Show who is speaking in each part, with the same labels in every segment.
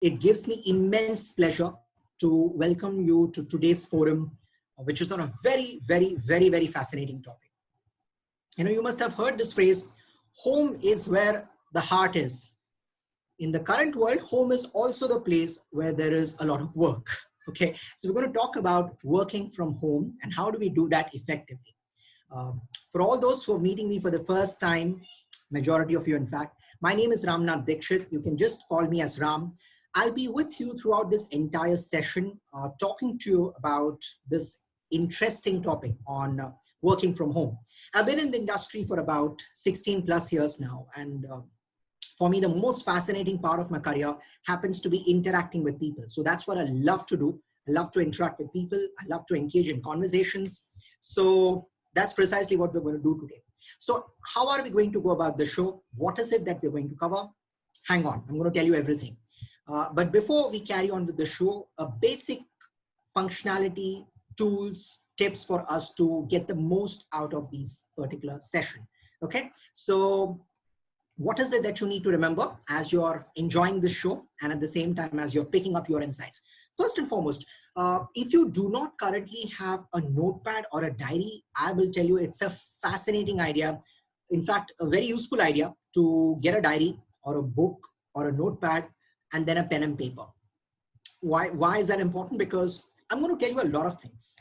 Speaker 1: It gives me immense pleasure to welcome you to today's forum, which is on a very fascinating topic. You must have heard this phrase, home is where the heart is. In the current world, home is also the place where there is a lot of work. Okay, so we're going to talk about working from home and how do we do that effectively. For all those who are meeting me for the first time, majority of you in fact, my name is Ramnath Dixit. You can just call me as Ram. I'll be with you throughout this entire session, talking to you about this interesting topic on working from home. I've been in the industry for about 16 plus years now, and for me, the most fascinating part of my career happens to be interacting with people. So that's what I love to do. I love to interact with people. I love to engage in conversations. So that's precisely what we're going to do today. So how are we going to go about the show? What is it that we're going to cover? Hang on, I'm going to tell you everything. But before we carry on with the show, a basic functionality, tools, tips for us to get the most out of this particular session. Okay, so what is it that you need to remember as you're enjoying the show and at the same time as you're picking up your insights? First and foremost, if you do not currently have a notepad or a diary, I will tell you it's a fascinating idea. In fact, a very useful idea to get a diary or a book or a notepad and then a pen and paper. Why is that important? Because I'm going to tell you a lot of things.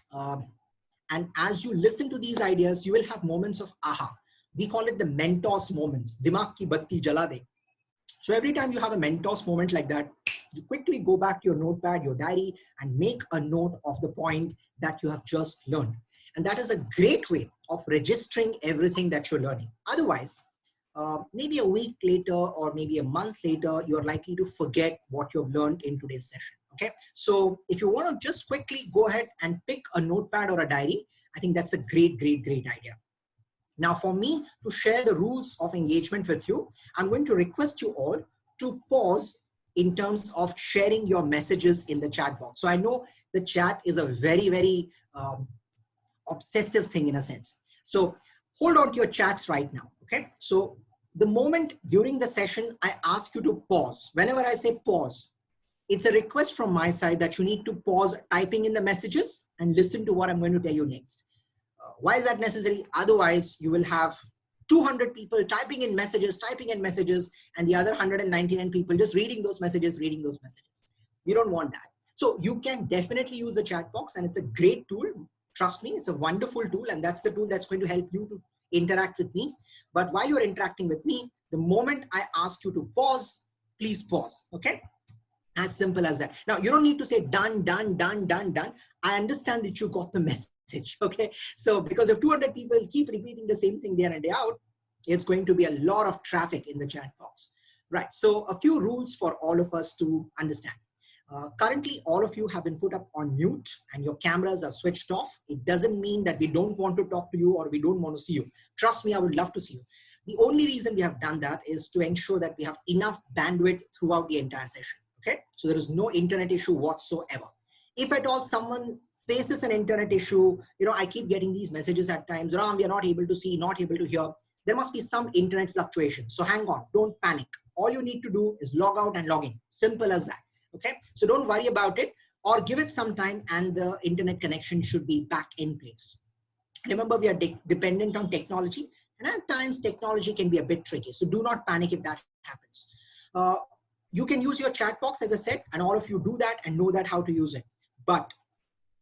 Speaker 1: And as you listen to these ideas, you will have moments of aha. We call it the Mentos moments. Dimag ki batti jala de. So every time you have a Mentos moment like that, you quickly go back to your notepad, your diary, and make a note of the point that you have just learned. And that is a great way of registering everything that you're learning. Otherwise, maybe a week later or maybe a month later, you're likely to forget what you've learned in today's session. Okay, so if you want to just quickly go ahead and pick a notepad or a diary, I think that's a great idea. Now, for me to share the rules of engagement with you, I'm going to request you all to pause in terms of sharing your messages in the chat box. So I know the chat is a very obsessive thing in a sense. So hold on to your chats right now. Okay, so the moment during the session, I ask you to pause. Whenever I say pause, it's a request from my side that you need to pause typing in the messages and listen to what I'm going to tell you next. Why is that necessary? Otherwise, you will have 200 people typing in messages, and the other 199 people just reading those messages. We don't want that. So you can definitely use the chat box, and it's a great tool. Trust me, it's a wonderful tool, and that's the tool that's going to help you to interact with me. But while you're interacting with me, the moment I ask you to pause, please pause, okay? As simple as that. Now, you don't need to say done. I understand that you got the message, okay? So because if 200 people keep repeating the same thing day in and day out, it's going to be a lot of traffic in the chat box, right? So a few rules for all of us to understand. Currently, all of you have been put up on mute and your cameras are switched off. It doesn't mean that we don't want to talk to you or we don't want to see you. Trust me, I would love to see you. The only reason we have done that is to ensure that we have enough bandwidth throughout the entire session, okay? So there is no internet issue whatsoever. If at all someone faces an internet issue, I keep getting these messages at times, Ram, we are not able to see, not able to hear. There must be some internet fluctuation. So hang on, don't panic. All you need to do is log out and log in. Simple as that. Okay, so don't worry about it, or give it some time and the internet connection should be back in place. Remember, we are dependent on technology, and at times technology can be a bit tricky. So do not panic if that happens. You can use your chat box, as I said, and all of you do that and know that how to use it. But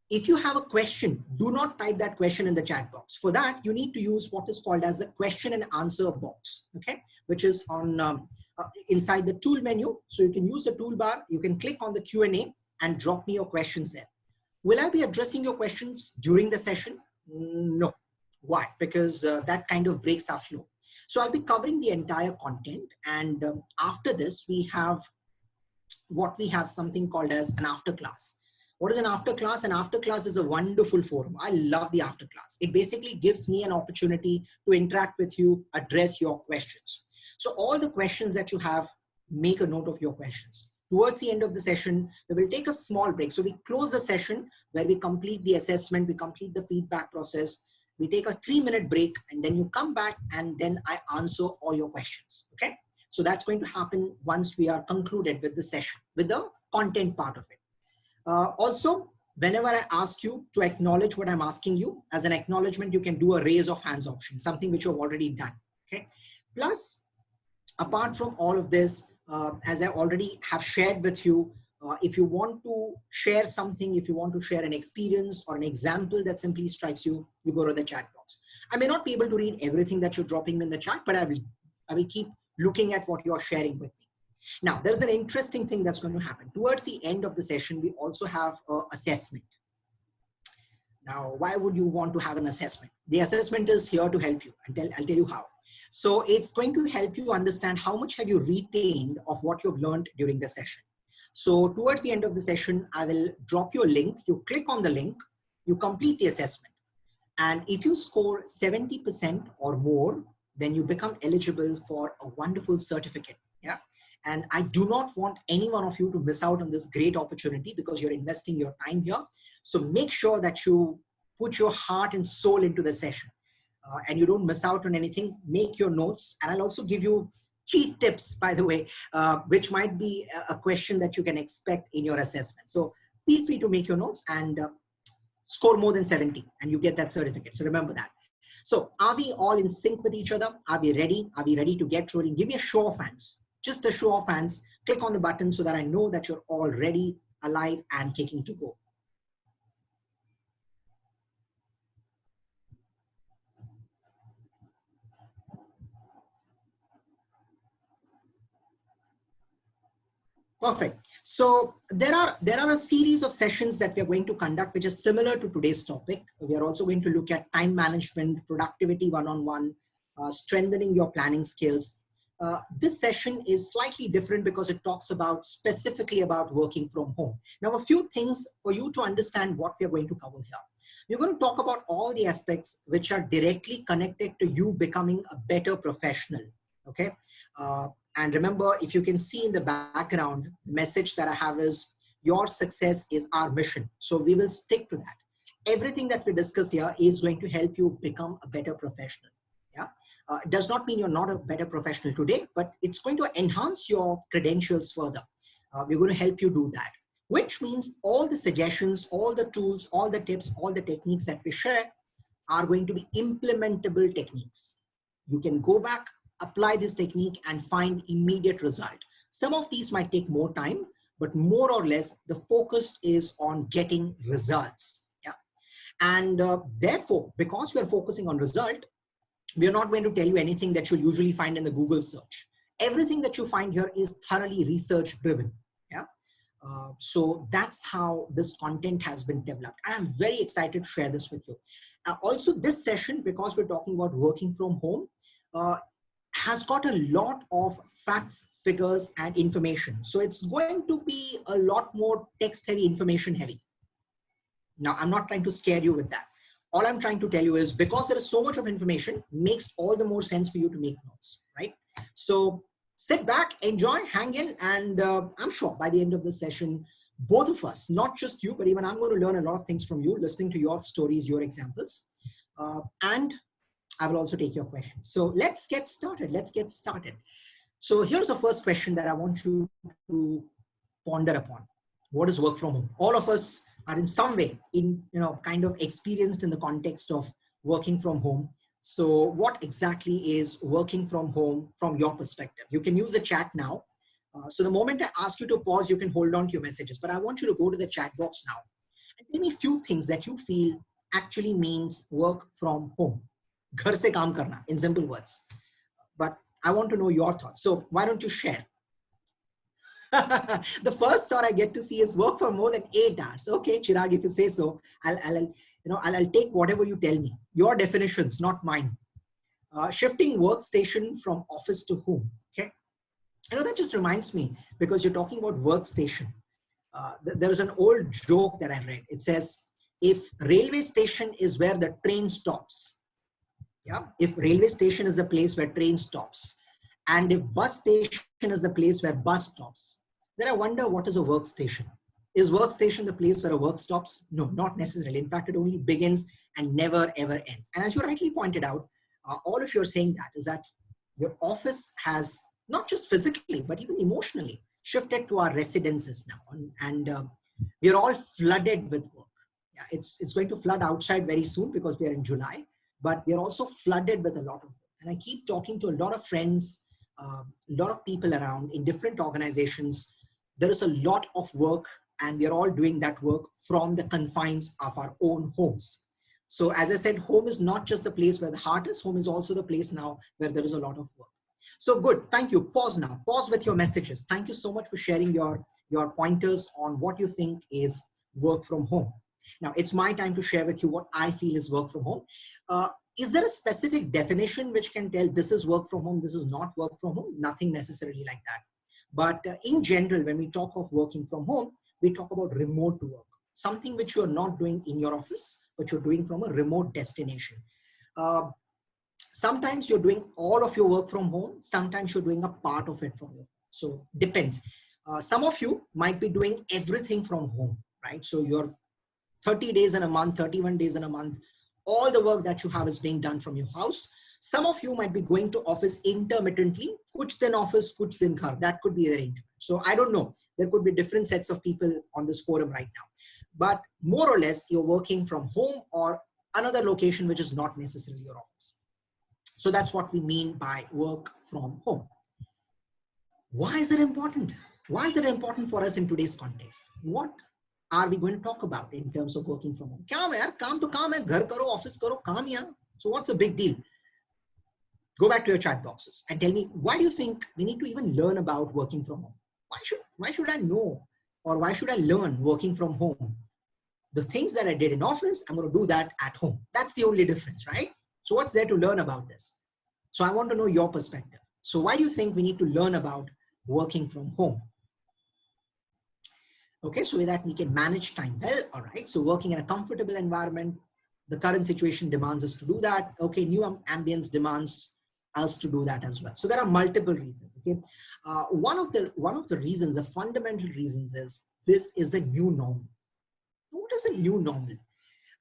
Speaker 1: if you have a question, do not type that question in the chat box. For that, you need to use what is called as the question and answer box, okay, which is on inside the tool menu. So you can use the toolbar, you can click on the Q&A and drop me your questions there. Will I be addressing your questions during the session? No. Why? Because that kind of breaks our flow. So I'll be covering the entire content, and after this we have something called as an after class. What is an after class? An after class is a wonderful forum. I love the after class. It basically gives me an opportunity to interact with you, address your questions. So all the questions that you have, make a note of your questions. Towards the end of the session, we will take a small break. So we close the session where we complete the assessment, we complete the feedback process. We take a 3-minute break and then you come back and then I answer all your questions, okay? So that's going to happen once we are concluded with the session, with the content part of it. Also, whenever I ask you to acknowledge what I'm asking you, as an acknowledgement, you can do a raise of hands option, something which you've already done. Okay. Plus, apart from all of this, as I already have shared with you, if you want to share something, if you want to share an experience or an example that simply strikes you, you go to the chat box. I may not be able to read everything that you're dropping in the chat, but I will keep looking at what you're sharing with me. Now, there's an interesting thing that's going to happen. Towards the end of the session, we also have an assessment. Now, why would you want to have an assessment? The assessment is here to help you, and I'll tell you how. So it's going to help you understand how much have you retained of what you've learned during the session. So towards the end of the session, I will drop you a link. You click on the link, you complete the assessment. And if you score 70% or more, then you become eligible for a wonderful certificate. Yeah. And I do not want any one of you to miss out on this great opportunity because you're investing your time here. So make sure that you put your heart and soul into the session and you don't miss out on anything. Make your notes, and I'll also give you cheat tips, by the way, which might be a question that you can expect in your assessment. So feel free to make your notes and score more than 70 and you get that certificate. So remember that. So are we all in sync with each other? Are we ready? Are we ready to get rolling? Give me a show of hands. Just a show of hands. Click on the button so that I know that you're all ready, alive, and kicking to go. Perfect. So there are a series of sessions that we are going to conduct, which is similar to today's topic. We are also going to look at time management, productivity one-on-one, strengthening your planning skills. This session is slightly different because it talks about specifically about working from home. Now, a few things for you to understand what we are going to cover here. We're going to talk about all the aspects which are directly connected to you becoming a better professional. Okay. And remember, if you can see in the background, the message that I have is your success is our mission. So we will stick to that. Everything that we discuss here is going to help you become a better professional. Yeah. It does not mean you're not a better professional today, but it's going to enhance your credentials further. We're going to help you do that, which means all the suggestions, all the tools, all the tips, all the techniques that we share are going to be implementable techniques. You can go back, apply this technique and find immediate result. Some of these might take more time, but more or less the focus is on getting results. Yeah. And therefore, because we're focusing on result, we're not going to tell you anything that you'll usually find in the Google search. Everything that you find here is thoroughly research driven. Yeah. So that's how this content has been developed. I'm very excited to share this with you. Also, this session, because we're talking about working from home, has got a lot of facts, figures, and information. So it's going to be a lot more text heavy, information heavy. Now, I'm not trying to scare you with that. All I'm trying to tell you is because there is so much of information, makes all the more sense for you to make notes, right? So sit back, enjoy, hang in, and I'm sure by the end of this session, both of us, not just you, but even I'm going to learn a lot of things from you, listening to your stories, your examples, and I will also take your questions. So let's get started. Let's get started. So here's the first question that I want you to ponder upon. What is work from home? All of us are in some way kind of experienced in the context of working from home. So what exactly is working from home from your perspective? You can use the chat now. So the moment I ask you to pause, you can hold on to your messages, but I want you to go to the chat box now and tell me a few things that you feel actually means work from home. Ghar se kaam karna, in simple words. But I want to know your thoughts. So why don't you share? The first thought I get to see is work for more than 8 hours. Okay, Chirag, if you say so, I'll take whatever you tell me. Your definitions, not mine. Shifting workstation from office to home. Okay, that just reminds me, because you're talking about workstation. There is an old joke that I read. It says, if railway station is where the train stops, yeah, if railway station is the place where train stops, and if bus station is the place where bus stops, then I wonder, what is a workstation? Is workstation the place where a work stops? No, not necessarily. In fact, it only begins and never ever ends. And as you rightly pointed out, all of you are saying that is that your office has not just physically, but even emotionally, shifted to our residences now. And we are all flooded with work. Yeah, it's going to flood outside very soon because we are in July, but we are also flooded with a lot of work. And I keep talking to a lot of friends, a lot of people around in different organizations. There is a lot of work, and we are all doing that work from the confines of our own homes. So as I said, home is not just the place where the heart is, home is also the place now where there is a lot of work. So good, thank you. Pause now, pause with your messages. Thank you so much for sharing your pointers on what you think is work from home. Now it's my time to share with you what I feel is work from home. Is there a specific definition which can tell this is work from home, this is not work from home? Nothing necessarily like that. But in general, when we talk of working from home, we talk about remote work, something which you're not doing in your office, but you're doing from a remote destination. Sometimes you're doing all of your work from home. Sometimes you're doing a part of it from home. So depends. Some of you might be doing everything from home, right? So you're 30 days in a month, 31 days in a month, all the work that you have is being done from your house. Some of you might be going to office intermittently, kuch din office, kuch din ghar. That could be the arrangement. So I don't know. There could be different sets of people on this forum right now. But more or less, you're working from home or another location which is not necessarily your office. So that's what we mean by work from home. Why is it important? Why is it important for us in today's context? What are we going to talk about in terms of working from home? Kaam hai yaar, kaam to kaam hai, ghar karo, office karo, kaam yaar. So what's the big deal? Go back to your chat boxes and tell me, why do you think we need to even learn about working from home? Why should I know, or why should I learn working from home? The things that I did in office, I'm going to do that at home. That's the only difference, right? So what's there to learn about this? So I want to know your perspective. So why do you think we need to learn about working from home? Okay, so with that we can manage time well. All right, so working in a comfortable environment, the current situation demands us to do that. Okay, new ambience demands us to do that as well. So there are multiple reasons. Okay, one of the reasons, the fundamental reasons is this is a new normal. What is a new normal?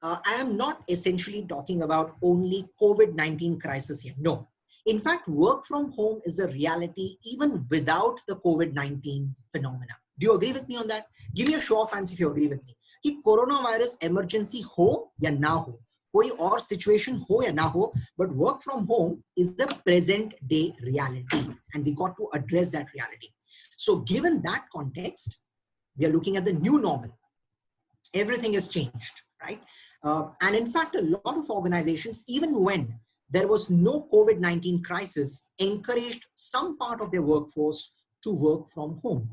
Speaker 1: I am not essentially talking about only COVID-19 crisis here. No. In fact, work from home is a reality even without the COVID-19 phenomena. Do you agree with me on that? Give me a show of hands if you agree with me. कि corona virus emergency हो या ना हो, कोई और situation हो या ना हो, but work from home is the present day reality, and we got to address that reality. So given that context, we are looking at the new normal. Everything has changed, right? And in fact, a lot of organizations, even when there was no COVID-19 crisis, encouraged some part of their workforce to work from home.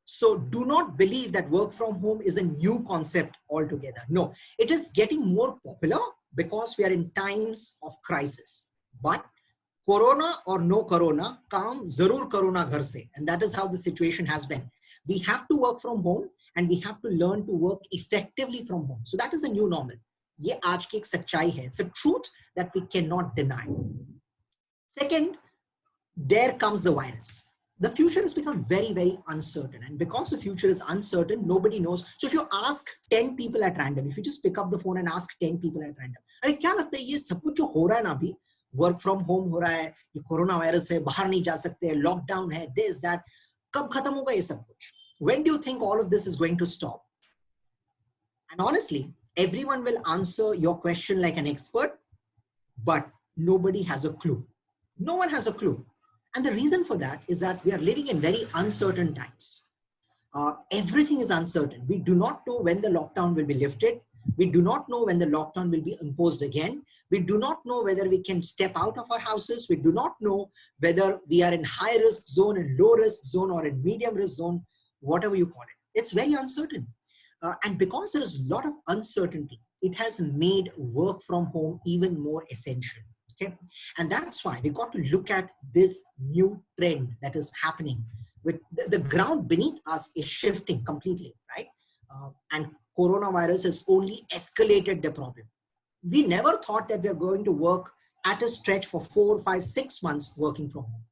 Speaker 1: So do not believe that work from home is a new concept altogether. No, it is getting more popular because we are in times of crisis. But corona or no corona, kaam zarur karo na ghar se. And that is how the situation has been. We have to work from home and we have to learn to work effectively from home. So that is a new normal. ये आज की एक सच्चाई है. It's a truth that we cannot deny. Second, there comes the virus. The future has become very, very uncertain. And because the future is uncertain, nobody knows. So if you ask 10 people at random, if you just pick up the phone and ask 10 people at random, अरे क्या लगता है ये सब कुछ जो हो रहा है ना अभी, work from home हो रहा है, ये कोरोना वायरस है, बाहर नहीं जा सकते, lockdown है, this, that, कब खत्म होगा ये सब कुछ? When do you think all of this is going to stop? And honestly, everyone will answer your question like an expert, but nobody has a clue. No one has a clue. And the reason for that is that we are living in very uncertain times. Everything is uncertain. We do not know when the lockdown will be lifted. We do not know when the lockdown will be imposed again. We do not know whether we can step out of our houses. We do not know whether we are in high risk zone, in low risk zone, or in medium risk zone, whatever you call it. It's very uncertain. And because there is a lot of uncertainty, it has made work from home even more essential. Okay? And that's why we got to look at this new trend that is happening. With the ground beneath us is shifting completely, right? And coronavirus has only escalated the problem. We never thought that we are going to work at a stretch for 4, 5, 6 months working from home.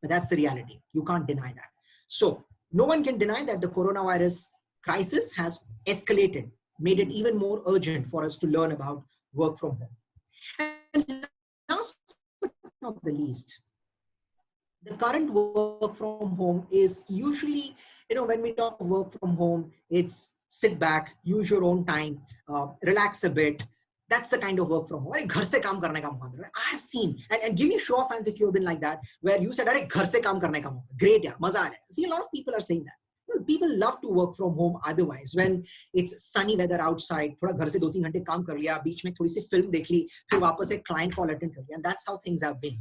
Speaker 1: But that's the reality. You can't deny that. So no one can deny that the coronavirus crisis has escalated, made it even more urgent for us to learn about work from home. And last but not the least, The current work from home is usually, when we talk work from home, it's sit back, use your own time, relax a bit. That's the kind of work from home. अरे घर से काम करने का मौका मिल रहा है. I have seen, and give me a show of hands if you have been like that, where you said, अरे घर से काम करने का मौका. Great यार, मजा आ रहा है. See, a lot of people are saying that. People love to work from home otherwise when it's sunny weather outside. थोड़ा घर से 2-3 घंटे काम कर लिया, बीच में थोड़ी सी फिल्म देख ली, फिर वापस एक client call attend कर लिया. And that's how things have been.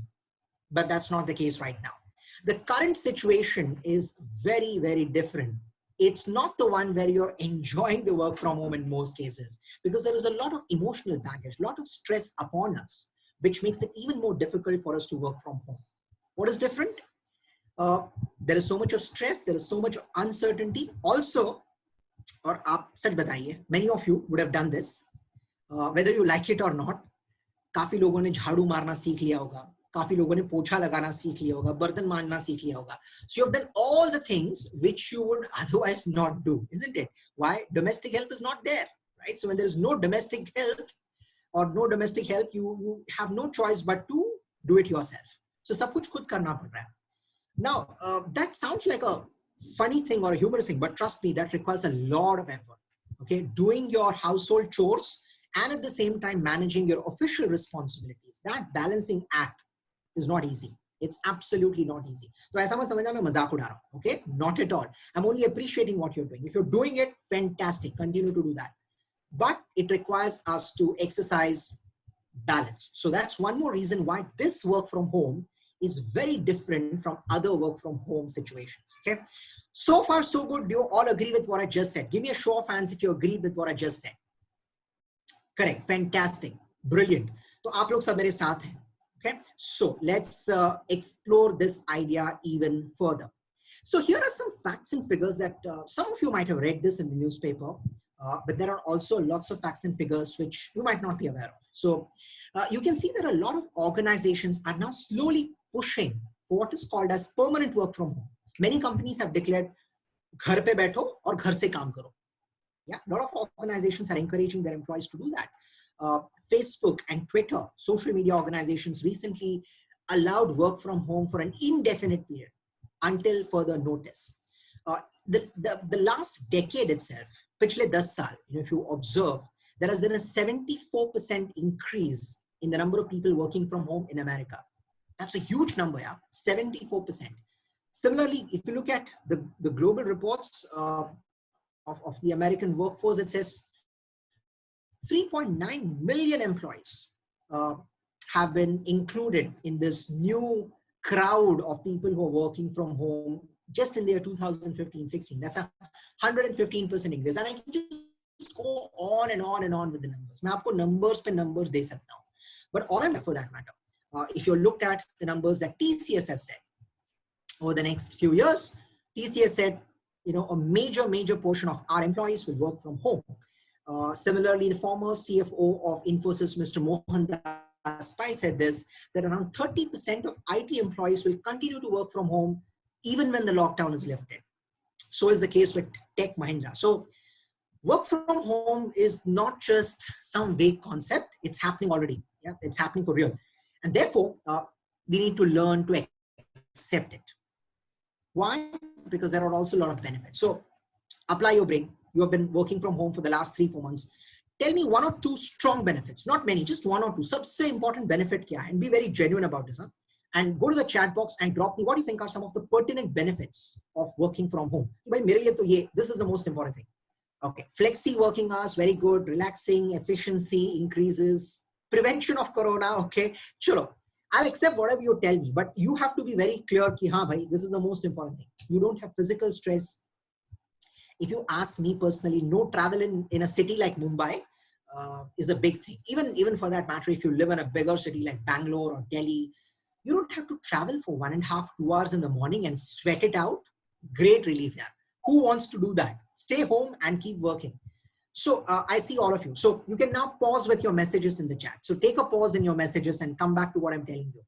Speaker 1: But that's not the case right now. The current situation is very, very different. It's not the one where you're enjoying the work from home in most cases, because there is a lot of emotional baggage, a lot of stress upon us, which makes it even more difficult for us to work from home. What is different? There is so much of stress, there is so much uncertainty. Also, और आप सच बताइए, many of you would have done this, whether you like it or not. काफी लोगों ने झाड़ू मारना सीख लिया होगा, काफी लोगों ने पोछा लगाना सीख लिया होगा, बर्तन मांजना सीख लिया होगा. So you have done all the things which you would otherwise not do, isn't it? Why? Domestic help is not there, right? So when there is no domestic help or no domestic help, you have no choice but to do it yourself. So सब कुछ खुद करना पड़ रहा है. Now, that sounds like a funny thing or a humorous thing, but trust me, that requires a lot of effort. Okay, doing your household chores and at the same time managing your official responsibilities, that balancing act is not easy. It's absolutely not easy. So ऐसा मत समझना मैं मजाक उड़ा रहा हूँ. Okay, not at all. I'm only appreciating what you're doing. If you're doing it, fantastic. Continue to do that. But it requires us to exercise balance. So that's one more reason why this work from home is very different from other work from home situations. Okay, so far so good. Do you all agree with what I just said? Give me a show of hands if you agree with what I just said. Correct, fantastic, brilliant. So आप लोग सब मेरे साथ हैं. Okay, so let's explore this idea even further. So here are some facts and figures that some of you might have read this in the newspaper, but there are also lots of facts and figures which you might not be aware of. So you can see that a lot of organizations are now slowly pushing for what is called as permanent work from home. Many companies have declared घर पे बैठो और घर से काम करो. Yeah, a lot of organizations are encouraging their employees to do that. Facebook and Twitter, social media organizations recently allowed work from home for an indefinite period until further notice. The last decade itself, पिछले 10 साल, if you observe, there has been a 74% increase in the number of people working from home in America. That's a huge number, yeah, 74%. Similarly, if you look at the global reports of the American workforce, it says 3.9 million employees have been included in this new crowd of people who are working from home just in the year 2015-16. That's a 115% increase. And I can just go on and on and on with the numbers. मैं आपको numbers पे numbers दे सकता हूँ. But all I'm for that matter, if you looked at the numbers that TCS has said over the next few years, TCS said, a major portion of our employees will work from home. Similarly, the former CFO of Infosys, Mr. Mohan Das Pai, said this, that around 30% of IT employees will continue to work from home even when the lockdown is lifted. So is the case with Tech Mahindra. So work from home is not just some vague concept. It's happening already. Yeah, it's happening for real. And therefore, we need to learn to accept it. Why? Because there are also a lot of benefits. So apply your brain. You have been working from home for the last 3-4 months. Tell me one or two strong benefits, not many, just one or two. सबसे important benefit क्या है? And be very genuine about this. Huh? And go to the chat box and drop me what do you think are some of the pertinent benefits of working from home. This is the most important thing. Okay, flexi working hours, very good. Relaxing, efficiency increases, prevention of corona. Okay, chalo. I'll accept whatever you tell me, but you have to be very clear ki haan bhai, this is the most important thing. You don't have physical stress. If you ask me personally, no travel in a city like Mumbai is a big thing. Even for that matter, if you live in a bigger city like Bangalore or Delhi, you don't have to travel for 1.5 to 2 hours in the morning and sweat it out. Great relief here. Who wants to do that? Stay home and keep working. So I see all of you. So you can now pause with your messages in the chat. So take a pause in your messages and come back to what I'm telling you.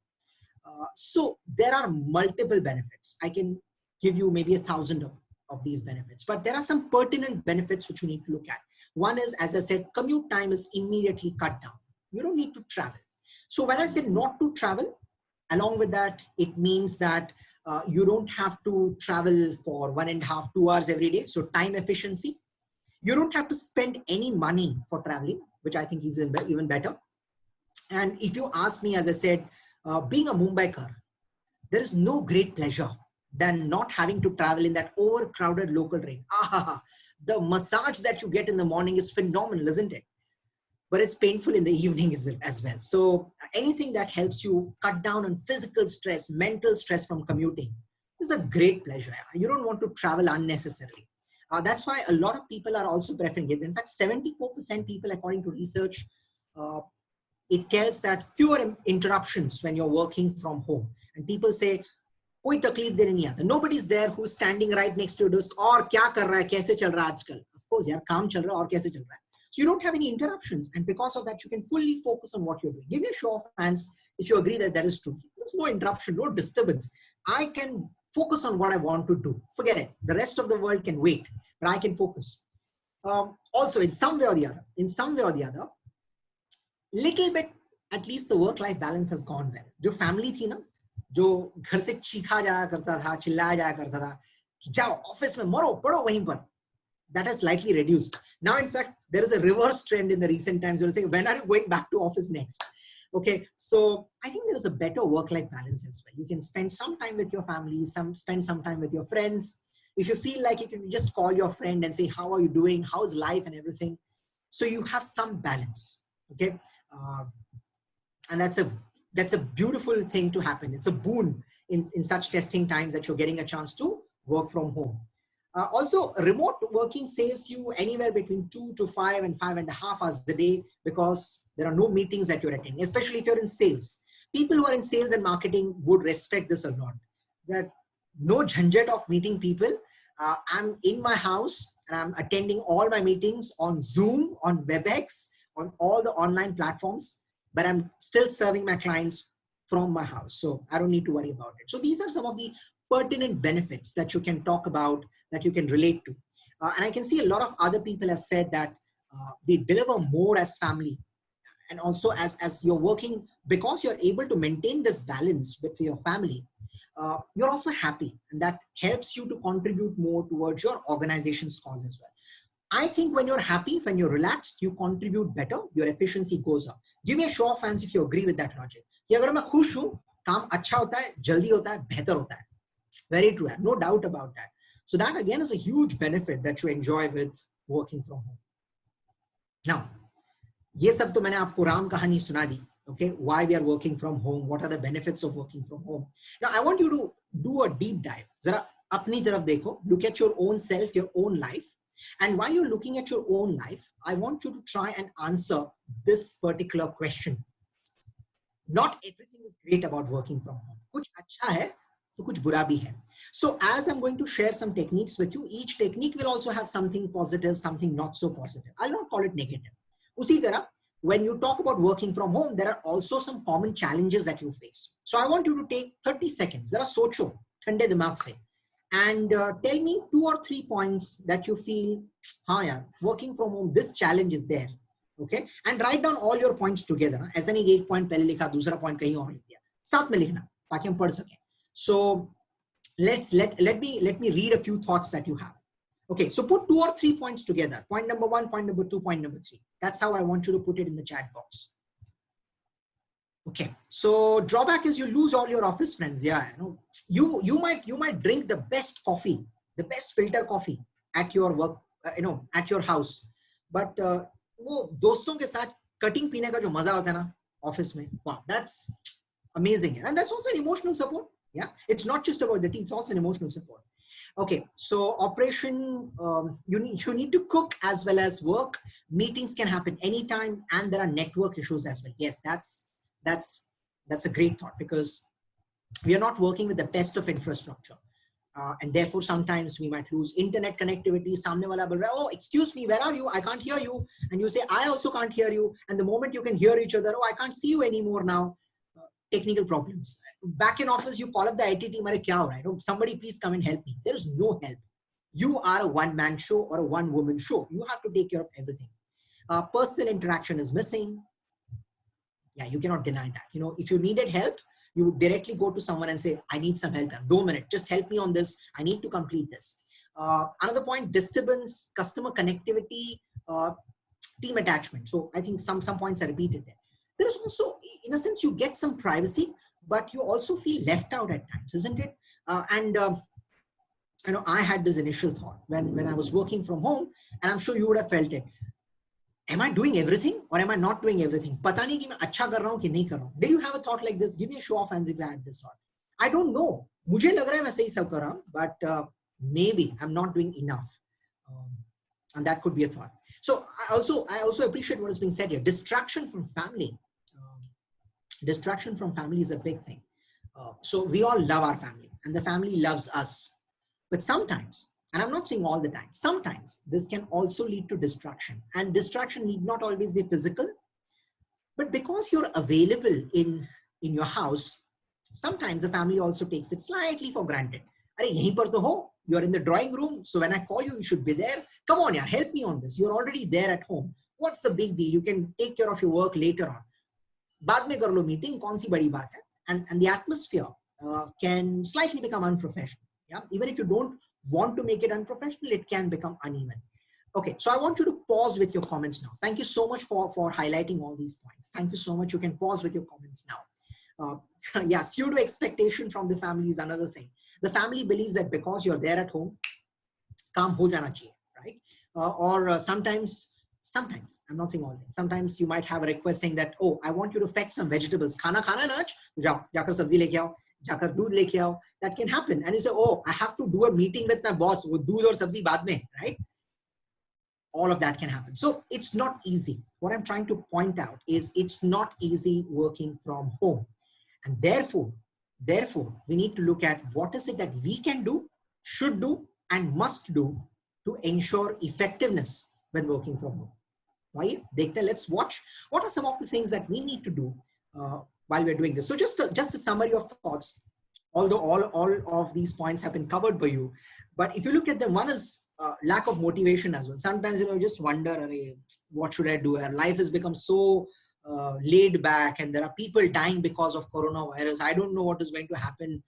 Speaker 1: So there are multiple benefits. I can give you maybe 1,000 of these benefits, but there are some pertinent benefits which we need to look at. One is, as I said, commute time is immediately cut down. You don't need to travel. So when I said not to travel, Along with that, it means that you don't have to travel for 1.5, 2 hours every day. So time efficiency. You don't have to spend any money for traveling, which I think is even better. And if you ask me, as I said, being a Mumbaikar, there is no great pleasure than not having to travel in that overcrowded local train. The massage that you get in the morning is phenomenal, isn't it? But it's painful in the evening as well. So anything that helps you cut down on physical stress, mental stress from commuting is a great pleasure. You don't want to travel unnecessarily. That's why a lot of people are also preferring it. In fact, 74% people, according to research, it tells that fewer interruptions when you're working from home. And people say, कोई तकलीफ देने नहीं आता. Nobody's there who's standing right next to your desk. और क्या कर रहा है, कैसे चल रहा है आजकल? Of course, यार काम चल रहा है और कैसे चल रहा है? So you don't have any interruptions, and because of that, you can fully focus on what you're doing. Give me a show of hands if you agree that that is true. There's no interruption, no disturbance. I can focus on what I want to do. Forget it. The rest of the world can wait, but I can focus. Also, in some way or the other, little bit, at least the work-life balance has gone well. जो family थी ना, जो घर से चीखा जाया करता था, चिल्लाया जाया करता था, कि जाओ ऑफिस में मरो पड़ो वहीं पर, that has slightly reduced. Now, in fact, there is a reverse trend in the recent times. You're saying, when are you going back to office next? Okay, so I think there is a better work-life balance as well. You can spend some time with your family, spend some time with your friends. If you feel like it, you can just call your friend and say, how are you doing? How's life and everything? So you have some balance. Okay, and that's a beautiful thing to happen. It's a boon in such testing times that you're getting a chance to work from home. Also, remote working saves you anywhere between 2 to 5 and 5.5 hours a day, because there are no meetings that you're attending, especially if you're in sales. People who are in sales and marketing would respect this a lot. That no jhanjat of meeting people. I'm in my house and I'm attending all my meetings on Zoom, on WebEx, on all the online platforms, but I'm still serving my clients from my house. So I don't need to worry about it. So these are some of the pertinent benefits that you can talk about, that you can relate to. And I can see a lot of other people have said that they deliver more as family. And also as you're working, because you're able to maintain this balance with your family, you're also happy. And that helps you to contribute more towards your organization's cause as well. I think when you're happy, when you're relaxed, you contribute better, your efficiency goes up. Give me a show of hands if you agree with that logic. कि अगर मैं खुश हूँ, काम अच्छा होता है, जल्दी होता है, बेहतर होता है. Very true, no doubt about that. So that again is a huge benefit that you enjoy with working from home. Now, ये सब तो मैंने आपको राम कहानी सुना दी. Okay, why we are working from home, what are the benefits of working from home. Now, I want you to do a deep dive. जरा अपनी तरफ देखो, look at your own self, your own life. And while you're looking at your own life, I want you to try and answer this particular question. Not everything is great about working from home. कुछ अच्छा है, तो कुछ बुरा भी है. So as I'm going to share some techniques with you, each technique will also have something positive, something not so positive. I'll not call it negative. उसी तरह, when you talk about working from home, there are also some common challenges that you face. So I want you to take 30 seconds. जरा सोचो ठंडे दिमाग से. And tell me 2 or 3 points that you feel, हाँ यार, working from home, this challenge is there. Okay, and write down all your points together. ऐसा नहीं एक point पहले लिखा, दूसरा point कहीं और लिख दिया. साथ में लिखना ताकि हम पढ़ सकें. So let me read a few thoughts that you have. Okay, so put 2 or 3 points together. Point number 1, point number 2, point number 3. That's how I want you to put it in the chat box. Okay, so drawback is you lose all your office friends. Yeah, you might drink the best coffee, the best filter coffee at your work, at your house. But वो दोस्तों के साथ cutting पीने का जो मजा होता है ना office में, wow, that's amazing, and that's also an emotional support. Yeah, it's not just about the tea; it's also an emotional support. Okay, so operation, you need to cook as well as work. Meetings can happen anytime, and there are network issues as well. Yes, that's a great thought, because we are not working with the best of infrastructure. And therefore, sometimes we might lose internet connectivity. Samne wala bol raha hai, oh, excuse me, where are you? I can't hear you. And you say, I also can't hear you. And the moment you can hear each other, oh, I can't see you anymore now. Technical problems. Back in office, you call up the IT team, "Arey kya ho raha hai? Oh, somebody please come and help me." There is no help. You are a one-man show or a one-woman show. You have to take care of everything. Personal interaction is missing. Yeah, you cannot deny that. If you needed help, You would directly go to someone and say, I need some help. 2 minutes, just help me on this. I need to complete this. Another point, disturbance, customer connectivity, team attachment. So I think some points are repeated there. There is also, in a sense, you get some privacy, but you also feel left out at times, isn't it? You know, I had this initial thought when I was working from home, and I'm sure you would have felt it. Am I doing everything or am I not doing everything? Pata nahi ki main acha kar raha hu ki nahi kar raha hu. Did you have a thought like this? Give me a show of hands if you had this thought. I don't know. Mujhe lag raha hai main sahi sab kar raha hu, but maybe I'm not doing enough. And that could be a thought. So I also appreciate what is being said here. Distraction from family. Distraction from family is a big thing. So we all love our family and the family loves us. But sometimes, and I'm not saying all the time, sometimes this can also lead to distraction. And distraction need not always be physical, but because you're available in your house, sometimes the family also takes it slightly for granted. Are yahin par to ho? You're in the drawing room, so when I call you, you should be there. Come on, yaar, help me on this. You're already there at home. What's the big deal? You can take care of your work later on. Baad mein kar lo meeting, kaun si badi baat hai? And the atmosphere can slightly become unprofessional. Yeah, even if you don't want to make it unprofessional, it can become uneven. Okay, so I want you to pause with your comments now. Thank you so much for highlighting all these points. Thank you so much. You can pause with your comments now. Yeah, pseudo expectation from the family is another thing. The family believes that because you're there at home, kaam ho jana chahiye, right? Sometimes, I'm not saying all things. Sometimes you might have a request saying that, oh, I want you to fetch some vegetables. Khana na aaj? Jao, jaakar sabzi leke aao. Jaakar doodh leke aao. That can happen. And you say, oh, I have to do a meeting with my boss. Wo doodh aur sabzi baad mein, right? All of that can happen. So it's not easy. What I'm trying to point out is it's not easy working from home. And therefore, we need to look at what is it that we can do, should do, and must do to ensure effectiveness when working from home. Right? Let's watch what are some of the things that we need to do while we're doing this. So just a summary of thoughts, although all of these points have been covered by you. But if you look at them, one is lack of motivation as well. Sometimes, you just wonder, what should I do? Our life has become so laid back and there are people dying because of coronavirus. I don't know what is going to happen.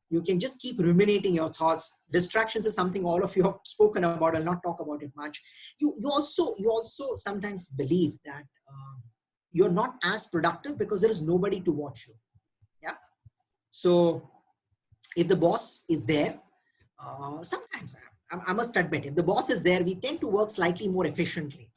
Speaker 1: You can just keep ruminating your thoughts. Distractions is something all of you have spoken about. I'll not talk about it much. You also sometimes believe that you're not as productive because there is nobody to watch you. Yeah. So if the boss is there, sometimes I must admit, if the boss is there, we tend to work slightly more efficiently.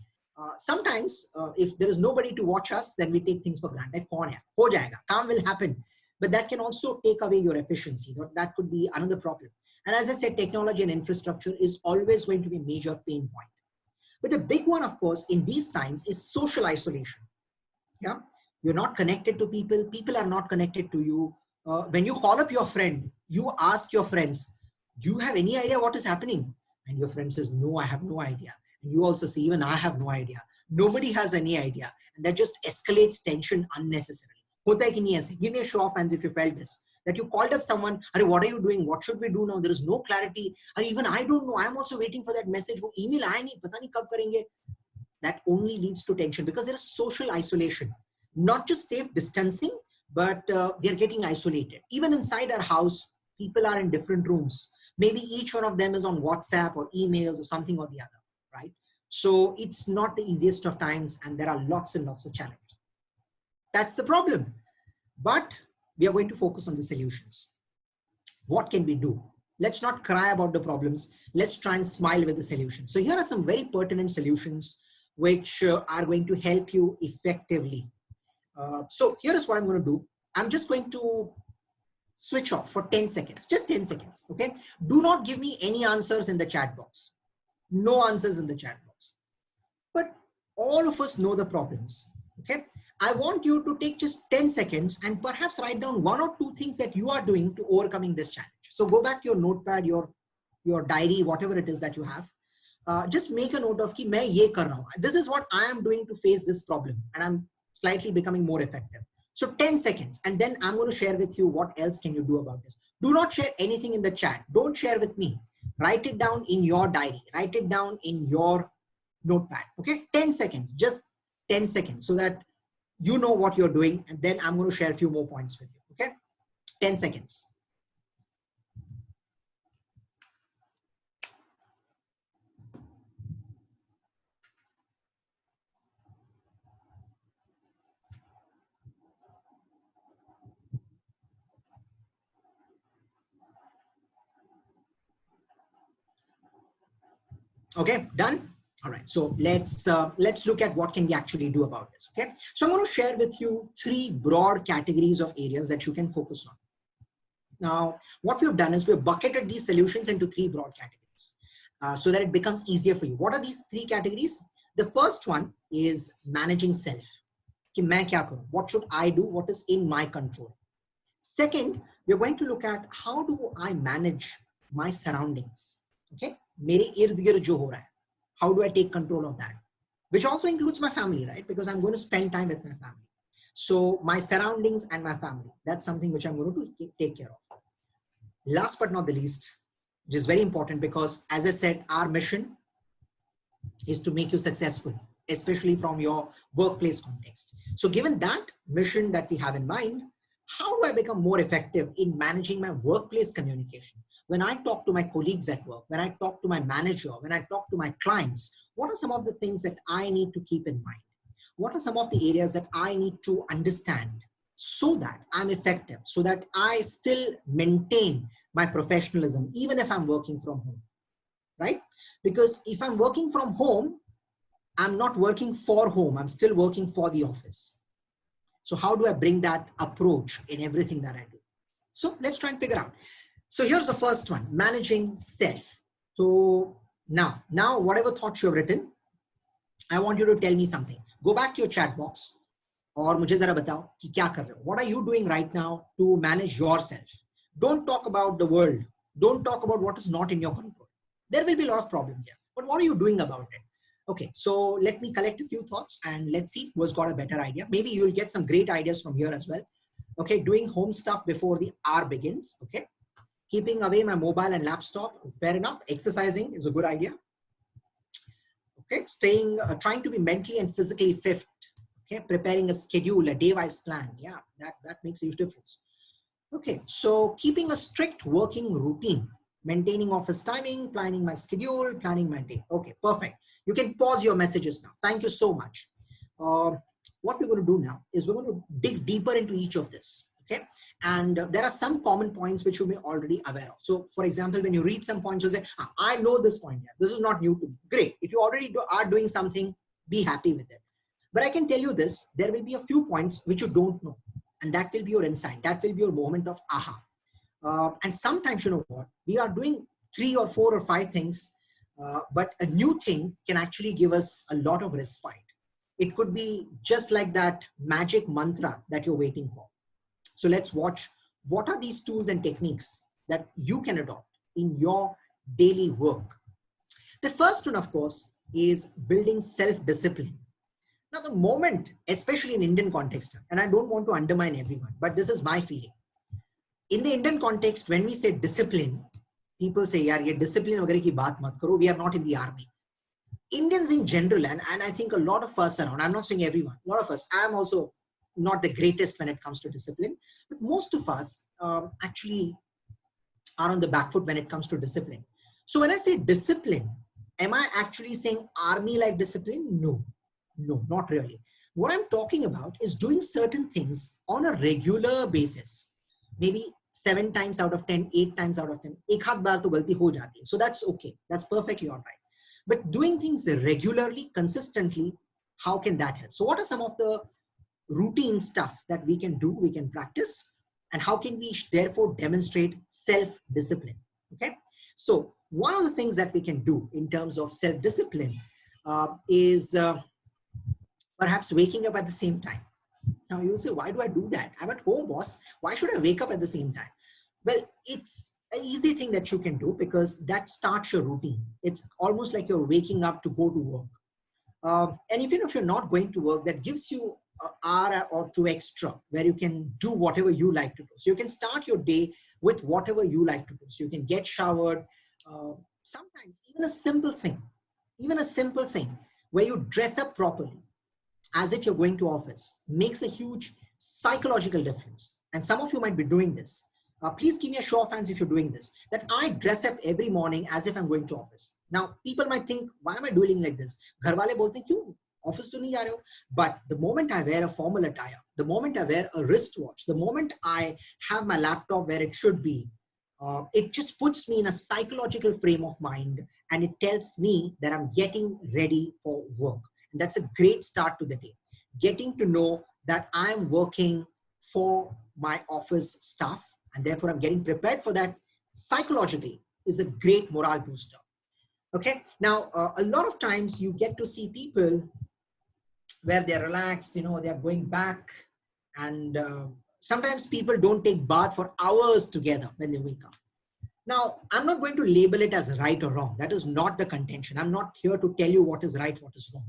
Speaker 1: Sometimes if there is nobody to watch us, then we take things for granted. Ho jayega, kaam will happen. But that can also take away your efficiency. That could be another problem. And as I said, technology and infrastructure is always going to be a major pain point. But the big one, of course, in these times is social isolation. Yeah, you're not connected to people. People are not connected to you. When you call up your friend, you ask your friends, do you have any idea what is happening? And your friend says, no, I have no idea. And you also say, even I have no idea. Nobody has any idea. And that just escalates tension unnecessarily. Give me a show of hands if you felt this. That you called up someone, what are you doing? What should we do now? There is no clarity. Or even I don't know. I'm also waiting for that message. Email aaya nahi, pata nahi kab karenge. That only leads to tension because there is social isolation. Not just safe distancing, but they're getting isolated. Even inside our house, people are in different rooms. Maybe each one of them is on WhatsApp or emails or something or the other, right? So it's not the easiest of times and there are lots and lots of challenges. That's the problem. But we are going to focus on the solutions. What can we do? Let's not cry about the problems. Let's try and smile with the solutions. So here are some very pertinent solutions which are going to help you effectively. So here is what I'm going to do. I'm just going to switch off for 10 seconds, just 10 seconds. Okay. Do not give me any answers in the chat box. No answers in the chat box. But all of us know the problems. Okay. I want you to take just 10 seconds and perhaps write down 1 or 2 things that you are doing to overcoming this challenge. So go back to your notepad, your diary, whatever it is that you have. Just make a note of ki main ye kar raha hu. This is what I am doing to face this problem and I'm slightly becoming more effective. So 10 seconds and then I'm going to share with you what else can you do about this. Do not share anything in the chat. Don't share with me. Write it down in your diary. Write it down in your notepad. Okay, 10 seconds, just 10 seconds so that you know what you're doing, and then I'm going to share a few more points with you. Okay, 10 seconds. Okay, done. All right, so let's look at what can we actually do about this. Okay, so I'm going to share with you 3 broad categories of areas that you can focus on. Now, what we've done is we've bucketed these solutions into 3 broad categories so that it becomes easier for you. What are these 3 categories? The first one is managing self. कि मैं क्या करूं? What should I do? What is in my control? Second, we're going to look at how do I manage my surroundings. Okay, मेरे इर्द गिर्द जो हो रहा है. How do I take control of that? Which also includes my family, right? Because I'm going to spend time with my family. So my surroundings and my family, that's something which I'm going to take care of. Last but not the least, which is very important because as I said, our mission is to make you successful, especially from your workplace context. So given that mission that we have in mind, how do I become more effective in managing my workplace communication? When I talk to my colleagues at work, when I talk to my manager, when I talk to my clients, what are some of the things that I need to keep in mind? What are some of the areas that I need to understand so that I'm effective, so that I still maintain my professionalism, even if I'm working from home, right? Because if I'm working from home, I'm not working for home, I'm still working for the office. So how do I bring that approach in everything that I do? So let's try and figure out. So here's the first one, managing self. So now whatever thoughts you've written, I want you to tell me something. Go back to your chat box और मुझे जरा बताओ कि क्या कर रहे हो. What are you doing right now to manage yourself? Don't talk about the world. Don't talk about what is not in your control. There will be a lot of problems here. But what are you doing about it? Okay, so let me collect a few thoughts and let's see who's got a better idea. Maybe you'll get some great ideas from here as well. Okay, doing home stuff before the hour begins. Okay, keeping away my mobile and laptop. Fair enough. Exercising is a good idea. Okay, trying to be mentally and physically fit. Okay, preparing a schedule, a day-wise plan. Yeah, that makes a huge difference. Okay, so keeping a strict working routine, maintaining office timing, planning my schedule, planning my day. Okay, perfect. You can pause your messages now. Thank you so much. What we're going to do now is we're going to dig deeper into each of this. Okay, and there are some common points which you may already aware of. So for example, when you read some points, you say, I know this point here. This is not new to me. Great. If you already are doing something, be happy with it. But I can tell you this, there will be a few points which you don't know. And that will be your insight. That will be your moment of aha. And sometimes, you know what, we are doing 3 or 4 or 5 things, but a new thing can actually give us a lot of respite. It could be just like that magic mantra that you're waiting for. So let's watch what are these tools and techniques that you can adopt in your daily work. The first one, of course, is building self-discipline. Now, the moment, especially in Indian context, and I don't want to undermine everyone, but this is my feeling. In the Indian context, when we say discipline, people say, yaar, ye discipline वगैरह की बात मत करो, we are not in the army. Indians in general, and I think a lot of us around, I'm not saying everyone, a lot of us, I'm also not the greatest when it comes to discipline, but most of us actually are on the back foot when it comes to discipline. So when I say discipline, am I actually saying army-like discipline? No, not really. What I'm talking about is doing certain things on a regular basis. Maybe 7 times out of 10, 8 times out of 10. एक हाथ बार तो गलती हो जाती है. So that's okay. That's perfectly all right. But doing things regularly, consistently, how can that help? So what are some of the routine stuff that we can do, we can practice, and how can we therefore demonstrate self-discipline? Okay. So one of the things that we can do in terms of self-discipline is perhaps waking up at the same time. Now you'll say, why do I do that? I'm at home, boss. Why should I wake up at the same time? Well, it's an easy thing that you can do because that starts your routine. It's almost like you're waking up to go to work. And even if you're not going to work, that gives you an hour or 2 extra where you can do whatever you like to do. So you can start your day with whatever you like to do. So you can get showered. Sometimes even a simple thing where you dress up properly as if you're going to office makes a huge psychological difference. and some of you might be doing this. Please give me a show of hands if you're doing this, that I dress up every morning as if I'm going to office. Now, people might think, why am I doing like this? Ghar wale bolte hain, kyun? Office to nahi ja rahe ho? But the moment I wear a formal attire, the moment I wear a wristwatch, the moment I have my laptop where it should be, it just puts me in a psychological frame of mind, and it tells me that I'm getting ready for work. And that's a great start to the day. Getting to know that I'm working for my office staff, and therefore I'm getting prepared for that psychologically, is a great morale booster. Okay. Now, a lot of times you get to see people where they're relaxed, they're going back, and sometimes people don't take bath for hours together when they wake up. Now, I'm not going to label it as right or wrong. That is not the contention. I'm not here to tell you what is right, what is wrong.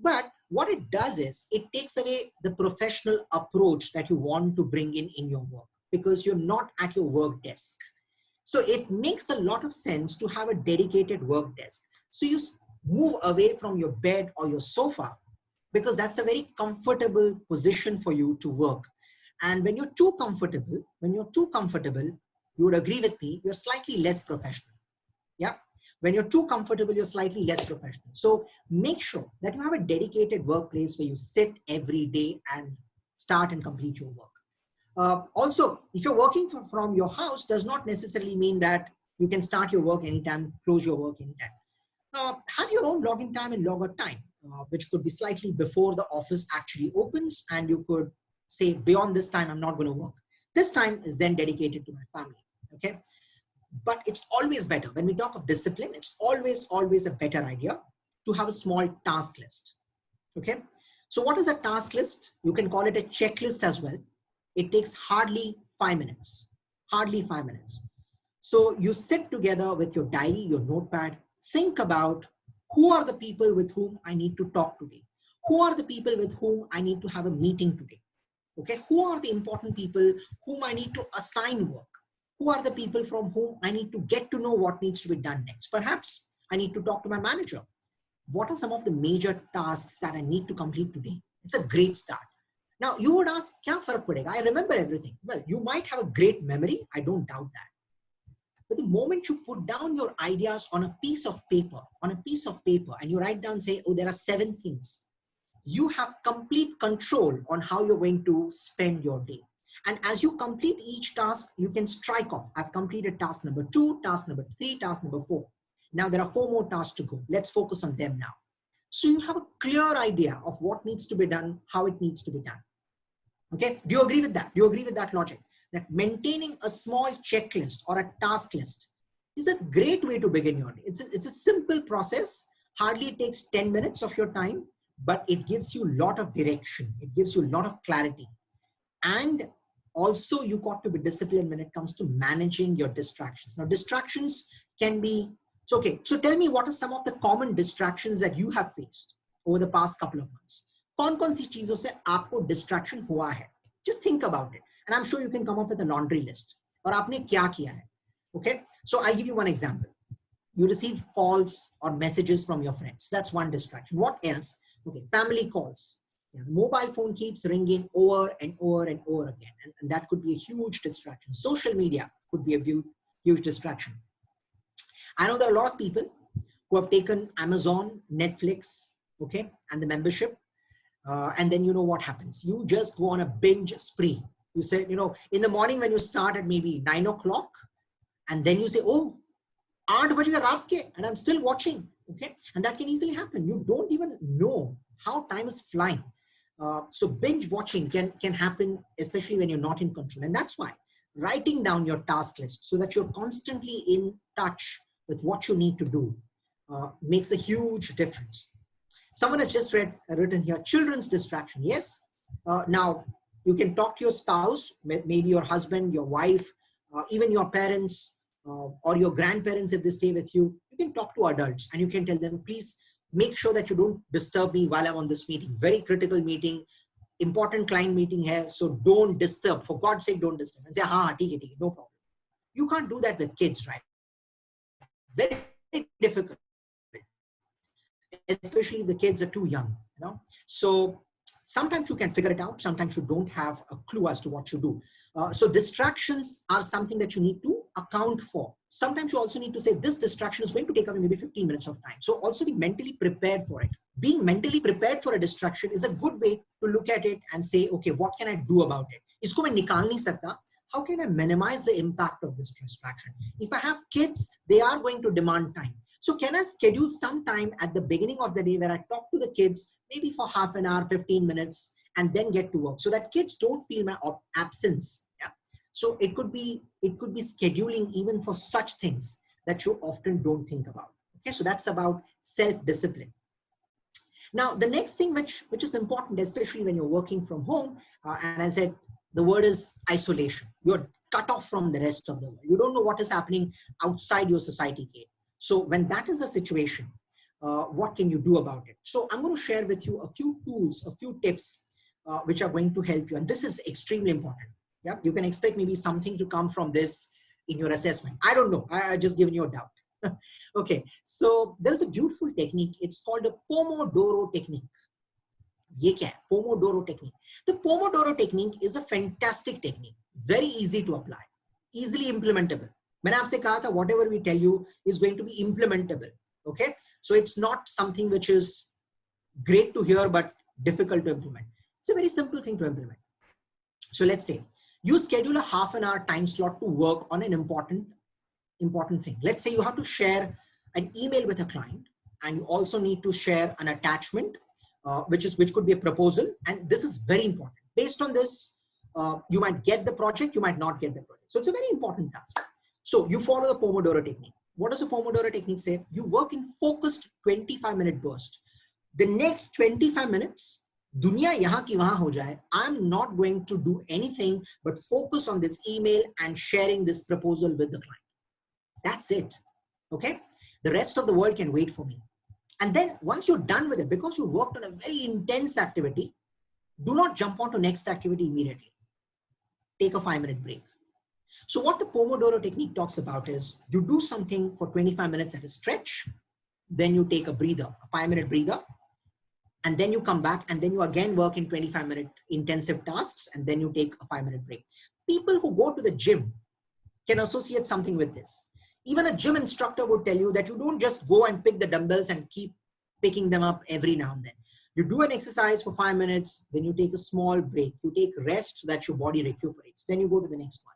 Speaker 1: But what it does is it takes away the professional approach that you want to bring in your work, because you're not at your work desk. So it makes a lot of sense to have a dedicated work desk. So you move away from your bed or your sofa, because that's a very comfortable position for you to work. And when you're too comfortable, you would agree with me, you're slightly less professional. Yeah. When you're too comfortable, you're slightly less professional. So make sure that you have a dedicated workplace where you sit every day and start and complete your work. Also, if you're working from your house, does not necessarily mean that you can start your work anytime, close your work anytime. Have your own login time and log out time, which could be slightly before the office actually opens, and you could say, beyond this time, I'm not going to work. This time is then dedicated to my family. Okay. But it's always better, when we talk of discipline, it's always a better idea to have a small task list. Okay. So what is a task list? You can call it a checklist as well. It takes hardly 5 minutes, So you sit together with your diary, your notepad, think about who are the people with whom I need to talk today? Who are the people with whom I need to have a meeting today? Okay. Who are the important people whom I need to assign work? Who are the people from whom I need to get to know what needs to be done next? Perhaps I need to talk to my manager. What are some of the major tasks that I need to complete today? It's a great start. Now you would ask, kya farak padega? I remember everything. Well, you might have a great memory. I don't doubt that. But the moment you put down your ideas on a piece of paper, and you write down, say, oh, there are 7 things, you have complete control on how you're going to spend your day. And as you complete each task, you can strike off. I've completed task number 2, task number 3, task number 4. Now there are 4 more tasks to go. Let's focus on them now. So you have a clear idea of what needs to be done, how it needs to be done. Okay. Do you agree with that? Do you agree with that logic? That maintaining a small checklist or a task list is a great way to begin your day. It's a simple process. Hardly takes 10 minutes of your time, but it gives you a lot of direction. It gives you a lot of clarity. And also, you got to be disciplined when it comes to managing your distractions. Now, distractions can be, it's okay. So tell me, what are some of the common distractions that you have faced over the past couple of months? कौन-कौन सी चीजों से आपको distraction हुआ है? Just think about it. And I'm sure you can come up with a laundry list. और आपने क्या किया है? Okay. So I'll give you one example. You receive calls or messages from your friends. That's one distraction. What else? Okay. Family calls. Yeah, the mobile phone keeps ringing over and over and over again. And that could be a huge distraction. Social media could be a huge distraction. I know there are a lot of people who have taken Amazon, Netflix, okay, and the membership. And then you know what happens. You just go on a binge spree. You say, in the morning when you start at maybe 9 o'clock, and then you say, oh, 8 baje raat ke, and I'm still watching. Okay. And that can easily happen. You don't even know how time is flying. So binge watching can happen, especially when you're not in control. And that's why writing down your task list so that you're constantly in touch with what you need to do makes a huge difference. Someone has just written here, children's distraction. Yes. Now you can talk to your spouse, maybe your husband, your wife, even your parents or your grandparents if they stay with you. You can talk to adults and you can tell them, please make sure that you don't disturb me while I'm on this meeting. Very critical meeting, important client meeting here. So don't disturb. For God's sake, don't disturb. And say, theek hai, no problem. You can't do that with kids, right? Very difficult. Especially if the kids are too young. So Sometimes you can figure it out. Sometimes you don't have a clue as to what you do. So distractions are something that you need to account for. Sometimes you also need to say, this distraction is going to take away maybe 15 minutes of time. So also be mentally prepared for it. Being mentally prepared for a distraction is a good way to look at it and say, okay, what can I do about it? Isko main nikal nahi sakta. How can I minimize the impact of this distraction? If I have kids, they are going to demand time. So can I schedule some time at the beginning of the day where I talk to the kids, maybe for half an hour, 15 minutes, and then get to work so that kids don't feel my absence. Yeah. So it could be scheduling even for such things that you often don't think about. Okay, so that's about self-discipline. Now, the next thing which is important, especially when you're working from home, and I said, the word is isolation. You're cut off from the rest of the world. You don't know what is happening outside your society gate. So when that is a situation, what can you do about it? So I'm going to share with you a few tools, a few tips, which are going to help you. And this is extremely important. Yeah, you can expect maybe something to come from this in your assessment. I don't know. I just given you a doubt. Okay. So there's a beautiful technique. It's called a Pomodoro technique. Ye kya hai? Pomodoro technique. The Pomodoro technique is a fantastic technique. Very easy to apply. Easily implementable. मैंने आपसे कहा था, whatever we tell you is going to be implementable. Okay. So it's not something which is great to hear, but difficult to implement. It's a very simple thing to implement. So let's say you schedule a half an hour time slot to work on an important thing. Let's say you have to share an email with a client, and you also need to share an attachment, which could be a proposal. And this is very important. Based on this, you might get the project, you might not get the project. So it's a very important task. So you follow the Pomodoro technique. What does the Pomodoro technique say? You work in focused 25-minute burst. The next 25 minutes, दुनिया यहाँ की वहाँ हो जाए, I'm not going to do anything but focus on this email and sharing this proposal with the client. That's it. Okay. The rest of the world can wait for me. And then once you're done with it, because you worked on a very intense activity, do not jump on to next activity immediately. Take a 5-minute break. So what the Pomodoro technique talks about is you do something for 25 minutes at a stretch, then you take a breather, a 5-minute breather, and then you come back and then you again work in 25-minute intensive tasks, and then you take a 5-minute break. People who go to the gym can associate something with this. Even a gym instructor would tell you that you don't just go and pick the dumbbells and keep picking them up every now and then. You do an exercise for 5 minutes, then you take a small break. You take rest so that your body recuperates. Then you go to the next one.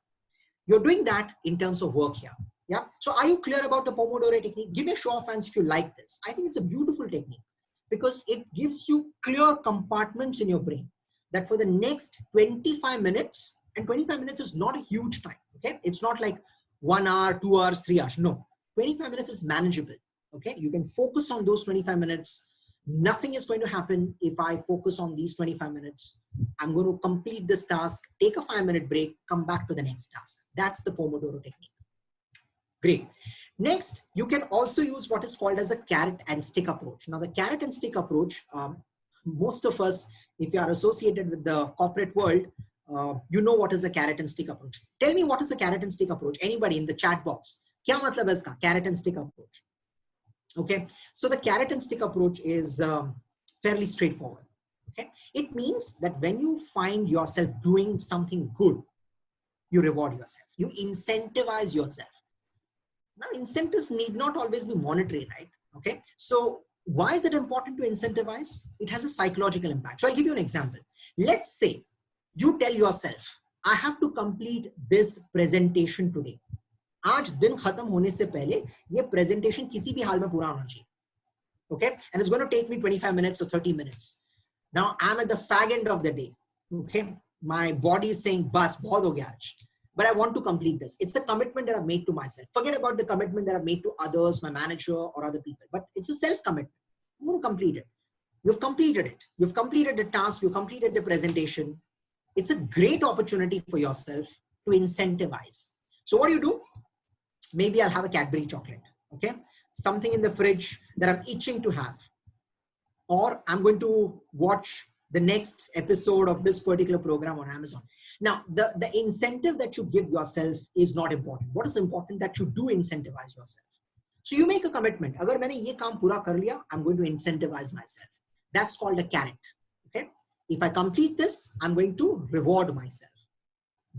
Speaker 1: You're doing that in terms of work here. Yeah. So are you clear about the Pomodoro technique? Give me a show of hands if you like this. I think it's a beautiful technique because it gives you clear compartments in your brain that for the next 25 minutes, and 25 minutes is not a huge time. Okay. It's not like 1 hour, 2 hours, 3 hours. No, 25 minutes is manageable. Okay. You can focus on those 25 minutes. Nothing is going to happen if I focus on these 25 minutes. I'm going to complete this task, take a 5-minute break, come back to the next task. That's the Pomodoro technique. Great. Next, you can also use what is called as a carrot and stick approach. Now, the carrot and stick approach, most of us, if you are associated with the corporate world, you know what is a carrot and stick approach. Tell me what is a carrot and stick approach. Anybody in the chat box. Kya matlab hai iska? Carrot and stick approach. Okay, so the carrot and stick approach is fairly straightforward. Okay, it means that when you find yourself doing something good, you reward yourself, you incentivize yourself. Now, incentives need not always be monetary, right? Okay, so why is it important to incentivize? It has a psychological impact. So I'll give you an example. Let's say you tell yourself, I have to complete this presentation today. आज दिन खत्म होने से पहले ये presentation किसी भी हाल में पूरा होना चाहिए. Okay, and it's going to take me 25 minutes or 30 minutes. Now I'm at the fag end of the day. Okay, my body is saying, "Bas, bahut ho gaya aaj." But I want to complete this. It's a commitment that I've made to myself. Forget about the commitment that I've made to others, my manager or other people. But it's a self-commitment. I'm going to complete it. You've completed it. You've completed the task. You've completed the presentation. It's a great opportunity for yourself to incentivize. So what do? Maybe I'll have a Cadbury chocolate, okay? Something in the fridge that I'm itching to have. Or I'm going to watch the next episode of this particular program on Amazon. Now, the incentive that you give yourself is not important. What is important? That you do incentivize yourself. So you make a commitment. Agar maine ye kaam pura kar liya, I'm going to incentivize myself. That's called a carrot, okay? If I complete this, I'm going to reward myself.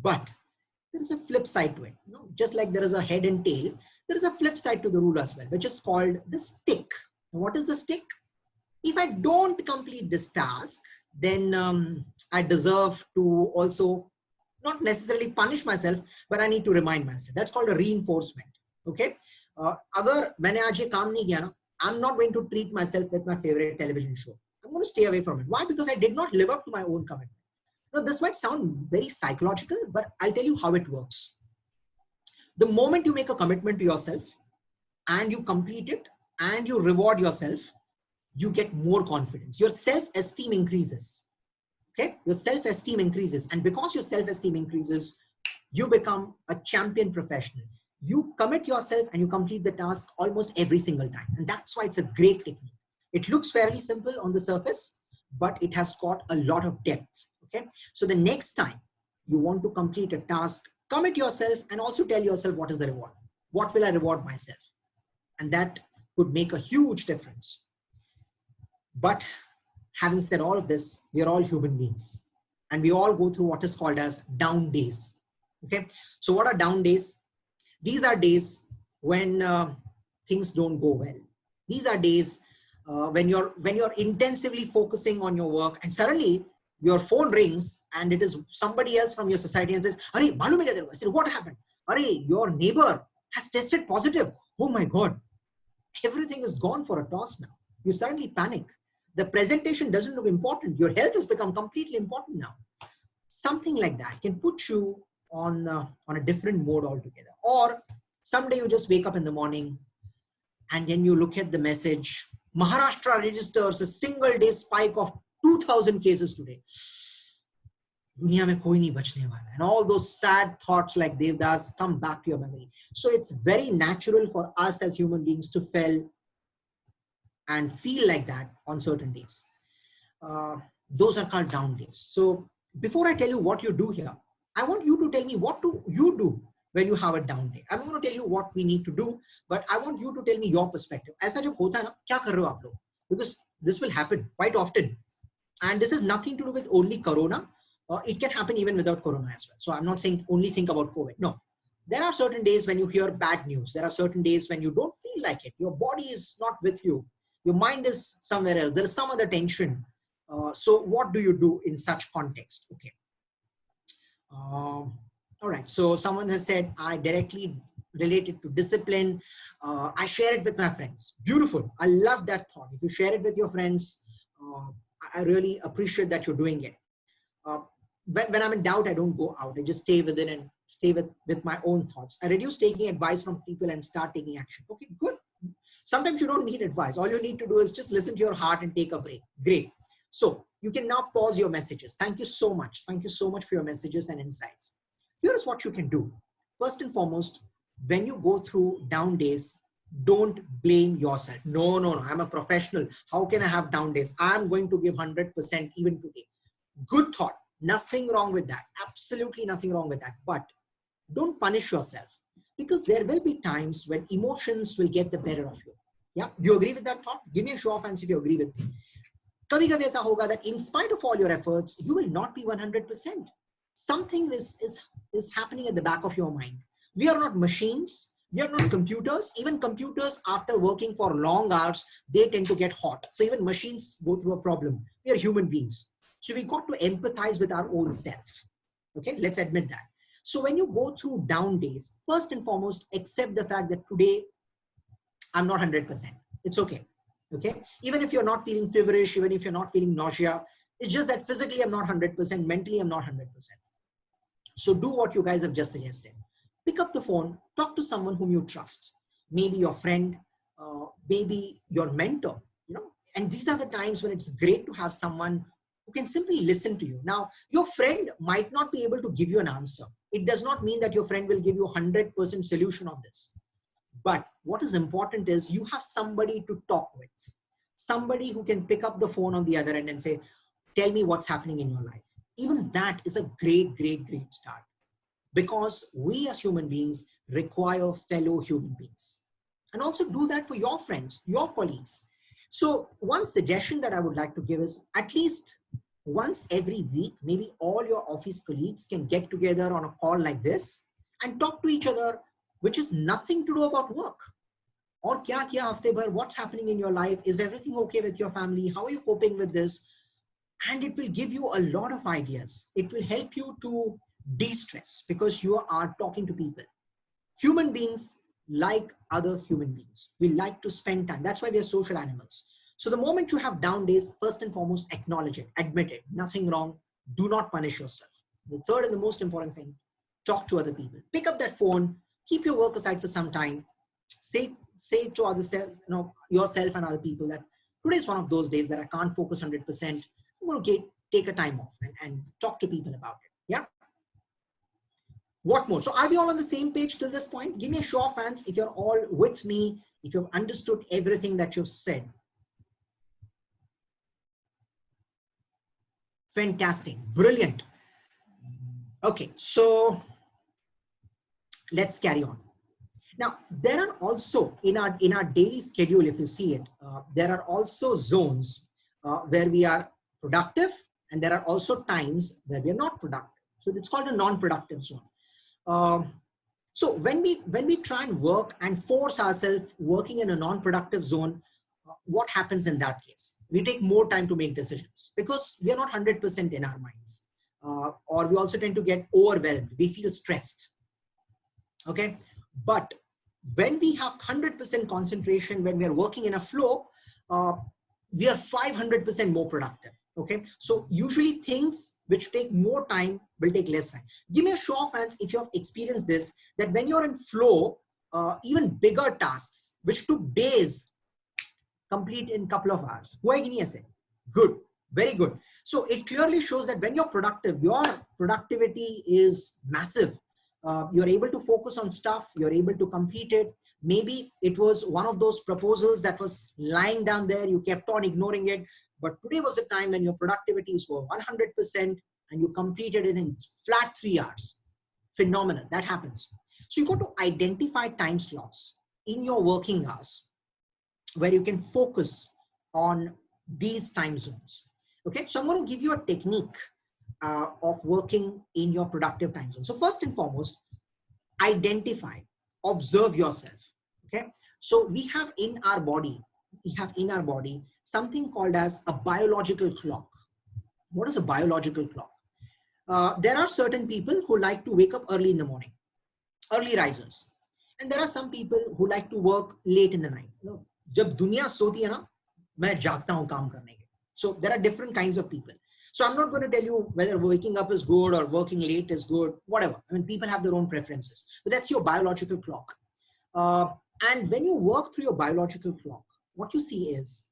Speaker 1: But there is a flip side to it. You know, just like there is a head and tail, there is a flip side to the rule as well, which is called the stick. And what is the stick? If I don't complete this task, then I deserve to also not necessarily punish myself, but I need to remind myself. That's called a reinforcement. Okay. Agar maine aaj ye kaam nahi kiya na, I'm not going to treat myself with my favorite television show. I'm going to stay away from it. Why? Because I did not live up to my own commitment. Now, this might sound very psychological, but I'll tell you how it works. The moment you make a commitment to yourself and you complete it and you reward yourself, you get more confidence. Your self-esteem increases. Okay, your self-esteem increases, and because your self-esteem increases, you become a champion professional. You commit yourself and you complete the task almost every single time, and that's why it's a great technique. It looks fairly simple on the surface, but it has got a lot of depth. Okay, so the next time you want to complete a task, commit yourself and also tell yourself what is the reward. What will I reward myself? And that could make a huge difference. But having said all of this, we are all human beings and we all go through what is called as down days. Okay, so what are down days? These are days when things don't go well. These are days when you're intensively focusing on your work and suddenly your phone rings and it is somebody else from your society and says, "Arey, malum hai kya tere ko?" I said, "What happened?" "Arey, your neighbor has tested positive." "Oh my God." Everything is gone for a toss now. You suddenly panic. The presentation doesn't look important. Your health has become completely important now. Something like that can put you on a different mode altogether. Or someday you just wake up in the morning and then you look at the message, Maharashtra registers a single day spike of 2,000 cases today. Duniya mein koi nahi bachne wala. And all those sad thoughts like Devdas come back to your memory. So it's very natural for us as human beings to feel like that on certain days. Those are called down days. So before I tell you what you do here, I want you to tell me what do you do when you have a down day. I'm going to tell you what we need to do, but I want you to tell me your perspective. Aisa jab hota hai na, kya kar rahe ho aap log? Because this will happen quite often. And this is nothing to do with only Corona. It can happen even without Corona as well. So I'm not saying only think about COVID. No. There are certain days when you hear bad news. There are certain days when you don't feel like it. Your body is not with you. Your mind is somewhere else. There is some other tension. So what do you do in such context? Okay. All right. So someone has said, I directly related to discipline. I share it with my friends. Beautiful. I love that thought. If you share it with your friends, I really appreciate that you're doing it. When I'm in doubt, I don't go out. I just stay within and stay with my own thoughts. I reduce taking advice from people and start taking action. Okay, good. Sometimes you don't need advice. All you need to do is just listen to your heart and take a break. Great. So you can now pause your messages. Thank you so much. Thank you so much for your messages and insights. Here's what you can do. First and foremost, when you go through down days, don't blame yourself. No. I'm a professional. How can I have down days? I'm going to give 100% even today. Good thought. Nothing wrong with that. Absolutely nothing wrong with that. But don't punish yourself, because there will be times when emotions will get the better of you. Yeah. Do you agree with that thought? Give me a show of hands if you agree with me. Kabhi kabhi aisa hoga that in spite of all your efforts, you will not be 100%. Something is happening at the back of your mind. We are not machines. We are not computers. Even computers, after working for long hours, they tend to get hot. So even machines go through a problem. We are human beings. So we got to empathize with our own self. Okay, let's admit that. So when you go through down days, first and foremost, accept the fact that today I'm not 100%. It's okay. Okay. Even if you're not feeling feverish, even if you're not feeling nausea, it's just that physically I'm not 100%, mentally I'm not 100%. So do what you guys have just suggested. Pick up the phone, talk to someone whom you trust. Maybe your friend, maybe your mentor, and these are the times when it's great to have someone who can simply listen to you. Now, your friend might not be able to give you an answer. It does not mean that your friend will give you 100% solution on this. But what is important is you have somebody to talk with, somebody who can pick up the phone on the other end and say, tell me what's happening in your life. Even that is a great, great, great start, because we as human beings require fellow human beings. And also do that for your friends, your colleagues. So one suggestion that I would like to give is, at least once every week, maybe all your office colleagues can get together on a call like this and talk to each other, which is nothing to do about work. Or kya kiya hafte bhar, what's happening in your life? Is everything okay with your family? How are you coping with this? And it will give you a lot of ideas. It will help you to de-stress because you are talking to people. Human beings like other human beings. We like to spend time. That's why we are social animals. So the moment you have down days, first and foremost, acknowledge it, admit it, nothing wrong. Do not punish yourself. The third and the most important thing, talk to other people. Pick up that phone, keep your work aside for some time. Say to other selves, yourself and other people that today is one of those days that I can't focus 100%. I'm going to take a time off and talk to people about it. Yeah. What more? So are we all on the same page till this point? Give me a show of hands if you're all with me, if you've understood everything that you've said. Fantastic. Brilliant. Okay. So let's carry on. Now, there are also in our daily schedule, if you see it, there are also zones where we are productive, and there are also times where we are not productive. So it's called a non-productive zone. So when we try and work and force ourselves working in a non-productive zone, what happens in that case? We take more time to make decisions because we are not 100% in our minds, or we also tend to get overwhelmed. We feel stressed. Okay, but when we have 100% concentration, when we are working in a flow, we are 500% more productive. Okay, so usually things which take more time will take less time. Give me a show of hands if you have experienced this, that when you're in flow, even bigger tasks which took days complete in a couple of hours. Good, very good. So it clearly shows that when you're productive, your productivity is massive. You're able to focus on stuff, you're able to complete it. Maybe it was one of those proposals that was lying down there, you kept on ignoring it, but today was a time when your productivities were 100% and you completed it in flat 3 hours. Phenomenal, that happens. So you got to identify time slots in your working hours where you can focus on these time zones. Okay, so I'm going to give you a technique of working in your productive time zone. So first and foremost, identify, observe yourself. Okay, so we have in our body something called as a biological clock. What is a biological clock? There are certain people who like to wake up early in the morning, early risers, and there are some people who like to work late in the night. जब दुनिया सोती है ना, मैं जागता हूँ काम करने के. So there are different kinds of people. So I'm not going to tell you whether waking up is good or working late is good, whatever. I mean, people have their own preferences, but that's your biological clock. And when you work through your biological clock, what you see is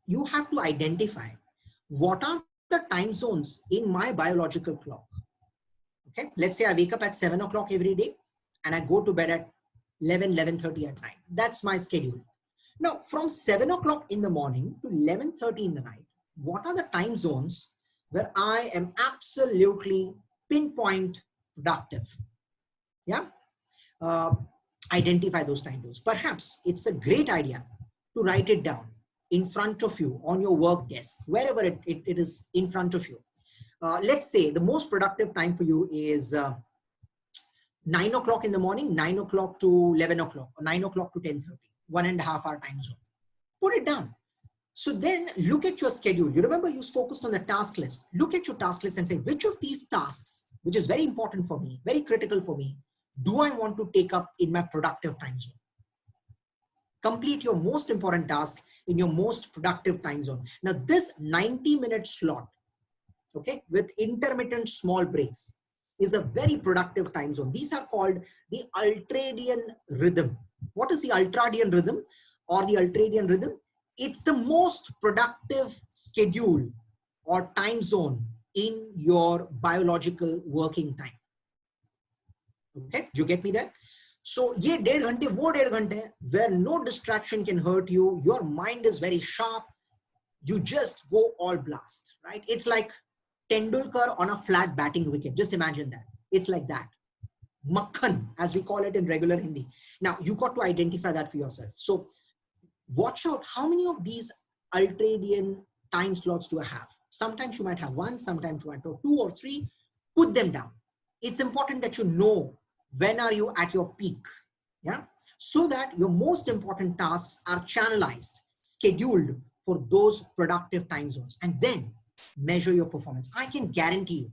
Speaker 1: you have to identify what are the time zones in my biological clock. Okay, let's say I wake up at 7 o'clock every day and I go to bed at 11:30 at night. That's my schedule. Now, from 7 o'clock in the morning to 11:30 in the night, what are the time zones where I am absolutely pinpoint productive? Yeah. Identify those time zones. Perhaps it's a great idea to write it down in front of you on your work desk, wherever it is in front of you. Let's say the most productive time for you is 9 o'clock in the morning, 9 o'clock to 11 o'clock, or 9 o'clock to 10:30, 1.5 hour time zone. Put it down. So then look at your schedule. You remember you focused on the task list. Look at your task list and say, which of these tasks, which is very important for me, very critical for me, do I want to take up in my productive time zone? Complete your most important task in your most productive time zone. Now this 90-minute slot, okay, with intermittent small breaks, is a very productive time zone. These are called the ultradian rhythm. What is the ultradian rhythm or the ultradian rhythm? It's the most productive schedule or time zone in your biological working time. Okay, do you get me there? So ye 1.5 ghante, wo 1.5 ghante, where no distraction can hurt you. Your mind is very sharp. You just go all blast, right? It's like Tendulkar on a flat batting wicket. Just imagine that. It's like that. Makhan, as we call it in regular Hindi. Now, you got to identify that for yourself. So watch out, how many of these ultradian time slots do I have? Sometimes you might have one, sometimes you might have two or three. Put them down. It's important that you know when are you at your peak, yeah, so that your most important tasks are channelized, scheduled for those productive time zones, and then measure your performance. I can guarantee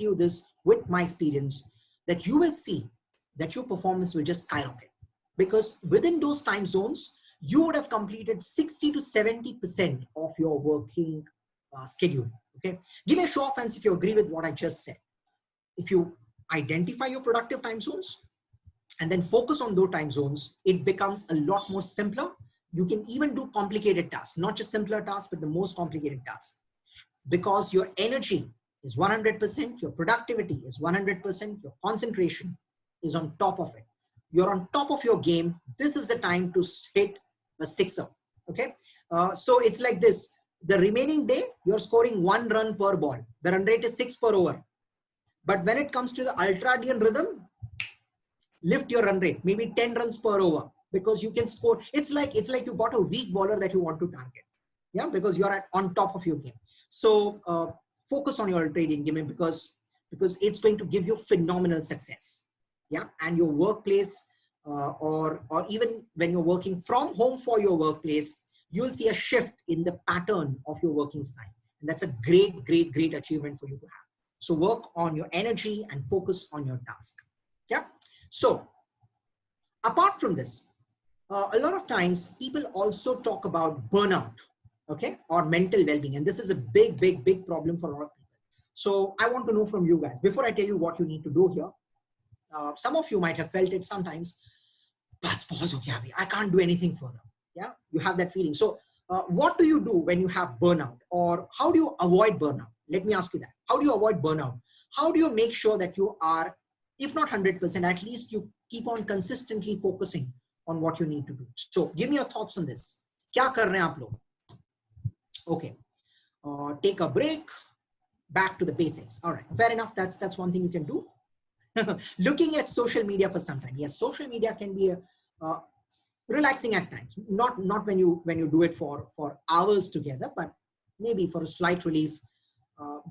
Speaker 1: you this with my experience, that you will see that your performance will just skyrocket, because within those time zones, you would have completed 60 to 70% of your working schedule. Okay. Give me a show of hands if you agree with what I just said. If you identify your productive time zones and then focus on those time zones, it becomes a lot more simpler. You can even do complicated tasks, not just simpler tasks, but the most complicated tasks, because your energy is 100%, your productivity is 100%, your concentration is on top of it. You're on top of your game. This is the time to hit a sixer. Okay. So it's like this. The remaining day, you're scoring 1 run per ball. The run rate is 6 per over. But when it comes to the ultradian rhythm, lift your run rate, maybe 10 runs per over, because you can score. It's like you got a weak bowler that you want to target. Yeah, because you're on top of your game. So focus on your ultradian game, because it's going to give you phenomenal success. Yeah, and your workplace or even when you're working from home for your workplace, you'll see a shift in the pattern of your working style. And that's a great, great, great achievement for you to have. So work on your energy and focus on your task. Yeah. So apart from this, a lot of times people also talk about burnout, okay, or mental well-being. And this is a big, big, big problem for a lot of people. So I want to know from you guys, before I tell you what you need to do here, some of you might have felt it sometimes, I can't do anything further. Yeah, you have that feeling. So what do you do when you have burnout, or how do you avoid burnout? Let me ask you that. How do you avoid burnout? How do you make sure that you are, if not 100%, at least you keep on consistently focusing on what you need to do? So give me your thoughts on this. Kya kar rahe hain aap log? Okay. Take a break. Back to the basics. All right. Fair enough. That's one thing you can do. Looking at social media for some time. Yes, social media can be relaxing at times. Not when you do it for hours together, but maybe for a slight relief.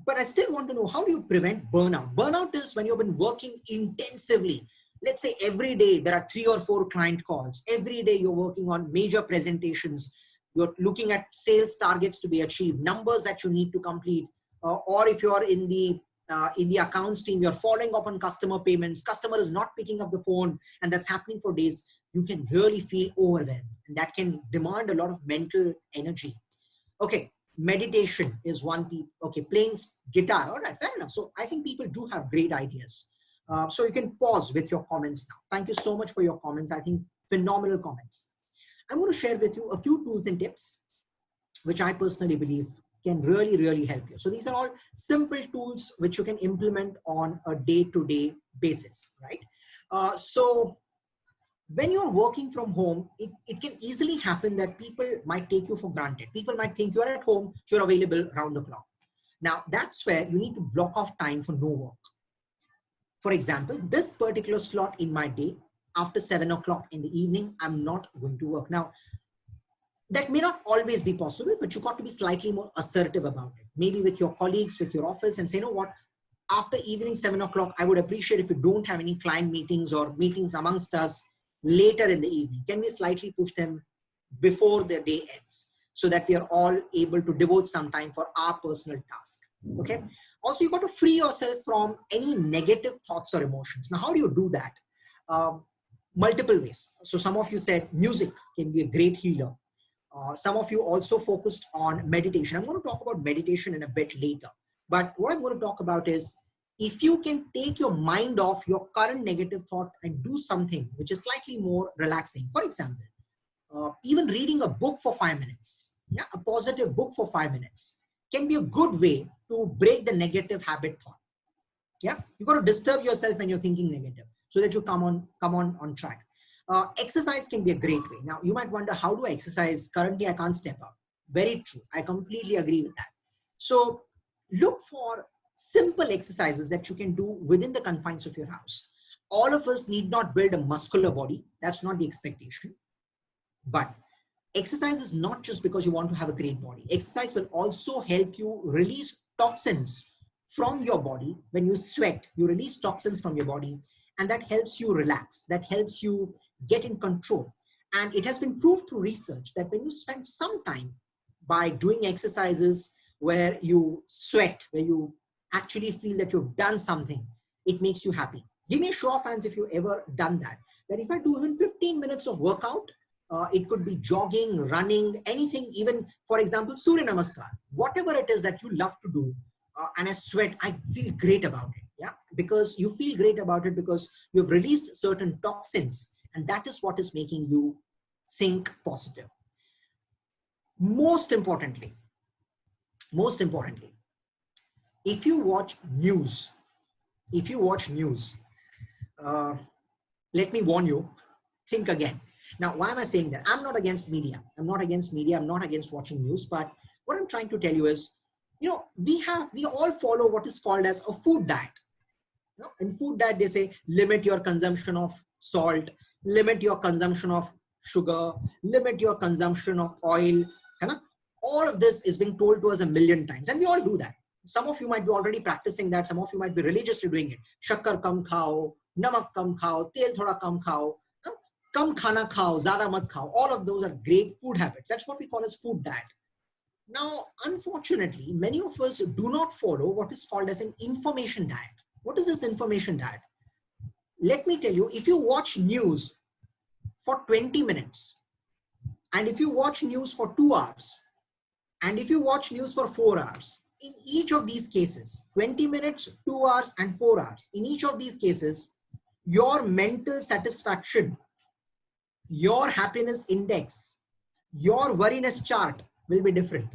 Speaker 1: But I still want to know, how do you prevent burnout? Burnout is when you've been working intensively. Let's say every day there are 3 or 4 client calls. Every day you're working on major presentations. You're looking at sales targets to be achieved, numbers that you need to complete. Or if you are in the accounts team, you're following up on customer payments. Customer is not picking up the phone, and that's happening for days. You can really feel overwhelmed, and that can demand a lot of mental energy. Okay. Meditation is one piece. Okay. Playing guitar. All right. Fair enough. So I think people do have great ideas. So you can pause with your comments now. Thank you so much for your comments. I think phenomenal comments. I'm going to share with you a few tools and tips, which I personally believe can really, really help you. So these are all simple tools which you can implement on a day-to-day basis, right? So when you're working from home, it can easily happen that people might take you for granted. People might think you're at home, you're available round the clock. Now, that's where you need to block off time for no work. For example, this particular slot in my day, after 7 o'clock in the evening, I'm not going to work. Now, that may not always be possible, but you got to be slightly more assertive about it. Maybe with your colleagues, with your office, and say, you know what, after evening 7 o'clock, I would appreciate if you don't have any client meetings or meetings amongst us later in the evening. Can we slightly push them before the day ends, so that we are all able to devote some time for our personal task? Okay. Also, you got to free yourself from any negative thoughts or emotions. Now, how do you do that? Multiple ways. So some of you said music can be a great healer. Some of you also focused on meditation. I'm going to talk about meditation in a bit later. But what I'm going to talk about is, if you can take your mind off your current negative thought and do something which is slightly more relaxing. For example, even reading a book for 5 minutes, yeah, a positive book for 5 minutes can be a good way to break the negative habit thought. Yeah, you got to disturb yourself when you're thinking negative, so that you come on track. Exercise can be a great way. Now, you might wonder, how do I exercise? Currently, I can't step up. Very true. I completely agree with that. So look for simple exercises that you can do within the confines of your house. All of us need not build a muscular body. That's not the expectation. But exercise is not just because you want to have a great body. Exercise will also help you release toxins from your body. When you sweat, you release toxins from your body, and that helps you relax. That helps you get in control. And it has been proved through research that when you spend some time by doing exercises where you sweat, where you actually feel that you've done something, it makes you happy. Give me a show of hands if you've ever done that. That if I do even 15 minutes of workout, it could be jogging, running, anything, even for example, Surya Namaskar, whatever it is that you love to do, and I sweat, I feel great about it. Yeah, because you feel great about it because you've released certain toxins, and that is what is making you think positive. Most importantly, if you watch news, let me warn you, think again. Now, why am I saying that? I'm not against media. I'm not against watching news. But what I'm trying to tell you is, we all follow what is called as a food diet. In food diet, they say, limit your consumption of salt, limit your consumption of sugar, limit your consumption of oil. All of this is being told to us a million times. And we all do that. Some of you might be already practicing that. Some of you might be religiously doing it. Shakkar kam khao, namak kam khao, tel thoda kam khao. Kam khana khao, zyada mat khao. All of those are great food habits. That's what we call as food diet. Now, unfortunately, many of us do not follow what is called as an information diet. What is this information diet? Let me tell you, if you watch news for 20 minutes, and if you watch news for 2 hours, and if you watch news for 4 hours, in each of these cases, 20 minutes, 2 hours, and 4 hours, in each of these cases, your mental satisfaction, your happiness index, your worriness chart will be different.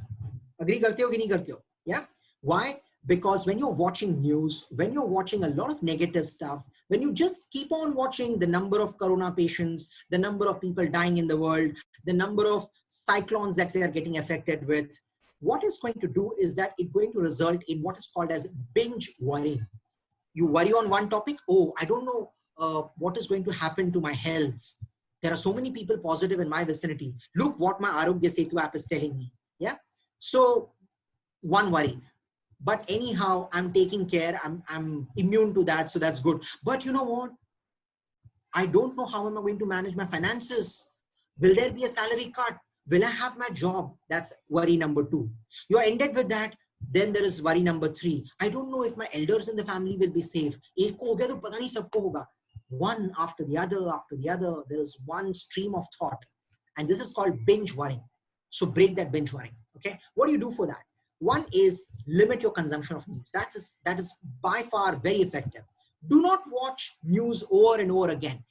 Speaker 1: Agree karte ho ki nahi karte ho? Yeah. Why? Because when you're watching news, when you're watching a lot of negative stuff, when you just keep on watching the number of corona patients, the number of people dying in the world, the number of cyclones that we are getting affected with, what it's going to do is that it's going to result in what is called as binge worrying. You worry on one topic. Oh, I don't know what is going to happen to my health. There are so many people positive in my vicinity. Look what my Arogya Setu app is telling me. Yeah. So one worry. But anyhow, I'm taking care. I'm immune to that. So that's good. But you know what? I don't know how am I going to manage my finances. Will there be a salary cut? Will I have my job? That's worry number 2. You're ended with that. Then there is worry number 3. I don't know if my elders in the family will be safe. Ek ko ho gaya to pata nahi sabko hoga. One after the other, there is one stream of thought. And this is called binge worrying. So break that binge worrying. Okay. What do you do for that? One is limit your consumption of news. That is by far very effective. Do not watch news over and over again,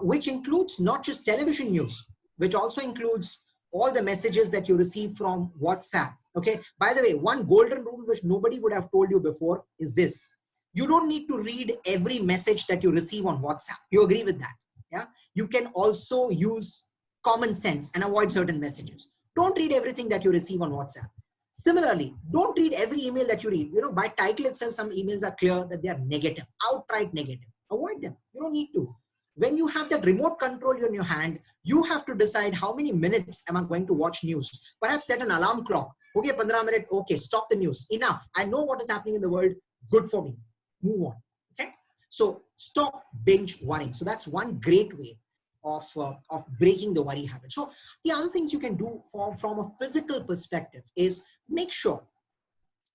Speaker 1: which includes not just television news, which also includes all the messages that you receive from WhatsApp. Okay. By the way, one golden rule which nobody would have told you before is this. You don't need to read every message that you receive on WhatsApp. You agree with that? Yeah. You can also use common sense and avoid certain messages. Don't read everything that you receive on WhatsApp. Similarly, don't read every email that you read. By title itself, some emails are clear that they are negative, outright negative. Avoid them. You don't need to. When you have that remote control in your hand, you have to decide how many minutes am I going to watch news. Perhaps set an alarm clock. Okay, 15 minutes. Okay, stop the news. Enough. I know what is happening in the world. Good for me. Move on. Okay. So stop binge worrying. So that's one great way of breaking the worry habit. So the other things you can do from a physical perspective is make sure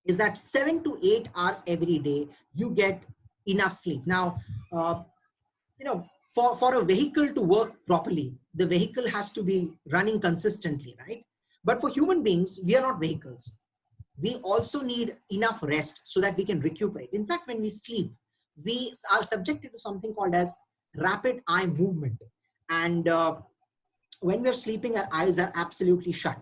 Speaker 1: is that 7 to 8 hours every day you get enough sleep. Now, for a vehicle to work properly, the vehicle has to be running consistently, right? But for human beings, we are not vehicles. We also need enough rest so that we can recuperate. In fact, when we sleep, we are subjected to something called as rapid eye movement. And when we're sleeping, our eyes are absolutely shut.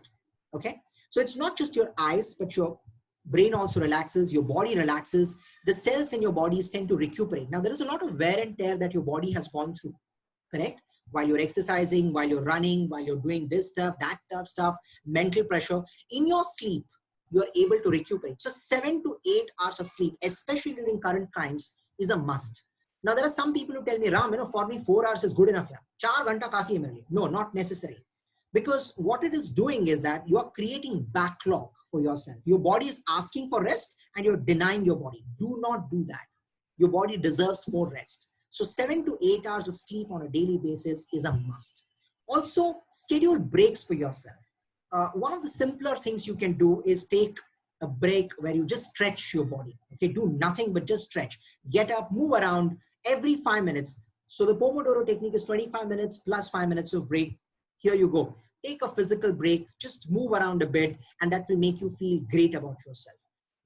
Speaker 1: Okay. So it's not just your eyes, but your brain also relaxes, your body relaxes. The cells in your bodies tend to recuperate. Now, there is a lot of wear and tear that your body has gone through, correct? While you're exercising, while you're running, while you're doing this stuff, that stuff, mental pressure. In your sleep, you're able to recuperate. So 7 to 8 hours of sleep, especially during current times, is a must. Now, there are some people who tell me, Ram, for me, 4 hours is good enough. 4 ghanta kafi hai mere liye. No, not necessary. Because what it is doing is that you are creating backlog for yourself. Your body is asking for rest and you're denying your body. Do not do that. Your body deserves more rest. So 7 to 8 hours of sleep on a daily basis is a must. Also, schedule breaks for yourself. One of the simpler things you can do is take a break where you just stretch your body. Okay, do nothing but just stretch. Get up, move around every 5 minutes. So the Pomodoro technique is 25 minutes plus 5 minutes of break. Here you go. Take a physical break, just move around a bit, and that will make you feel great about yourself.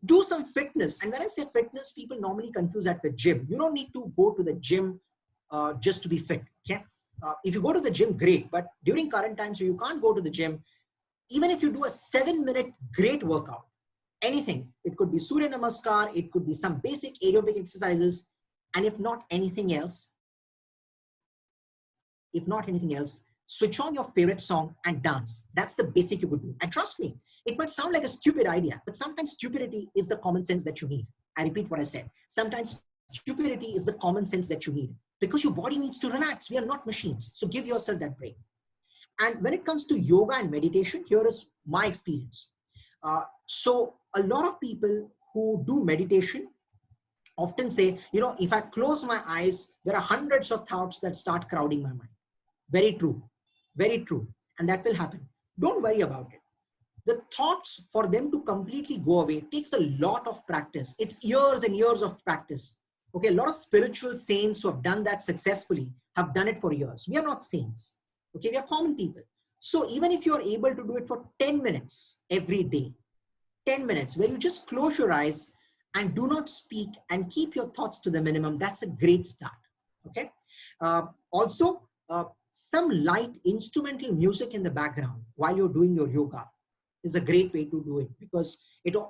Speaker 1: Do some fitness. And when I say fitness, people normally confuse that with gym. You don't need to go to the gym just to be fit. Okay? If you go to the gym, great. But during current times, so you can't go to the gym, even if you do a 7-minute great workout, anything, it could be Surya Namaskar, it could be some basic aerobic exercises, and if not anything else, switch on your favorite song and dance. That's the basic you could do. And trust me, it might sound like a stupid idea, but sometimes stupidity is the common sense that you need. I repeat what I said. Sometimes stupidity is the common sense that you need because your body needs to relax. We are not machines. So give yourself that break. And when it comes to yoga and meditation, here is my experience. So a lot of people who do meditation often say, you know, if I close my eyes, there are hundreds of thoughts that start crowding my mind. Very true. Very true. And that will happen. Don't worry about it. The thoughts, for them to completely go away, takes a lot of practice. It's years and years of practice. Okay, a lot of spiritual saints who have done that successfully have done it for years. We are not saints. Okay, we are common people. So even if you are able to do it for 10 minutes every day, 10 minutes where you just close your eyes and do not speak and keep your thoughts to the minimum, that's a great start. Okay. Also, some light instrumental music in the background while you're doing your yoga is a great way to do it because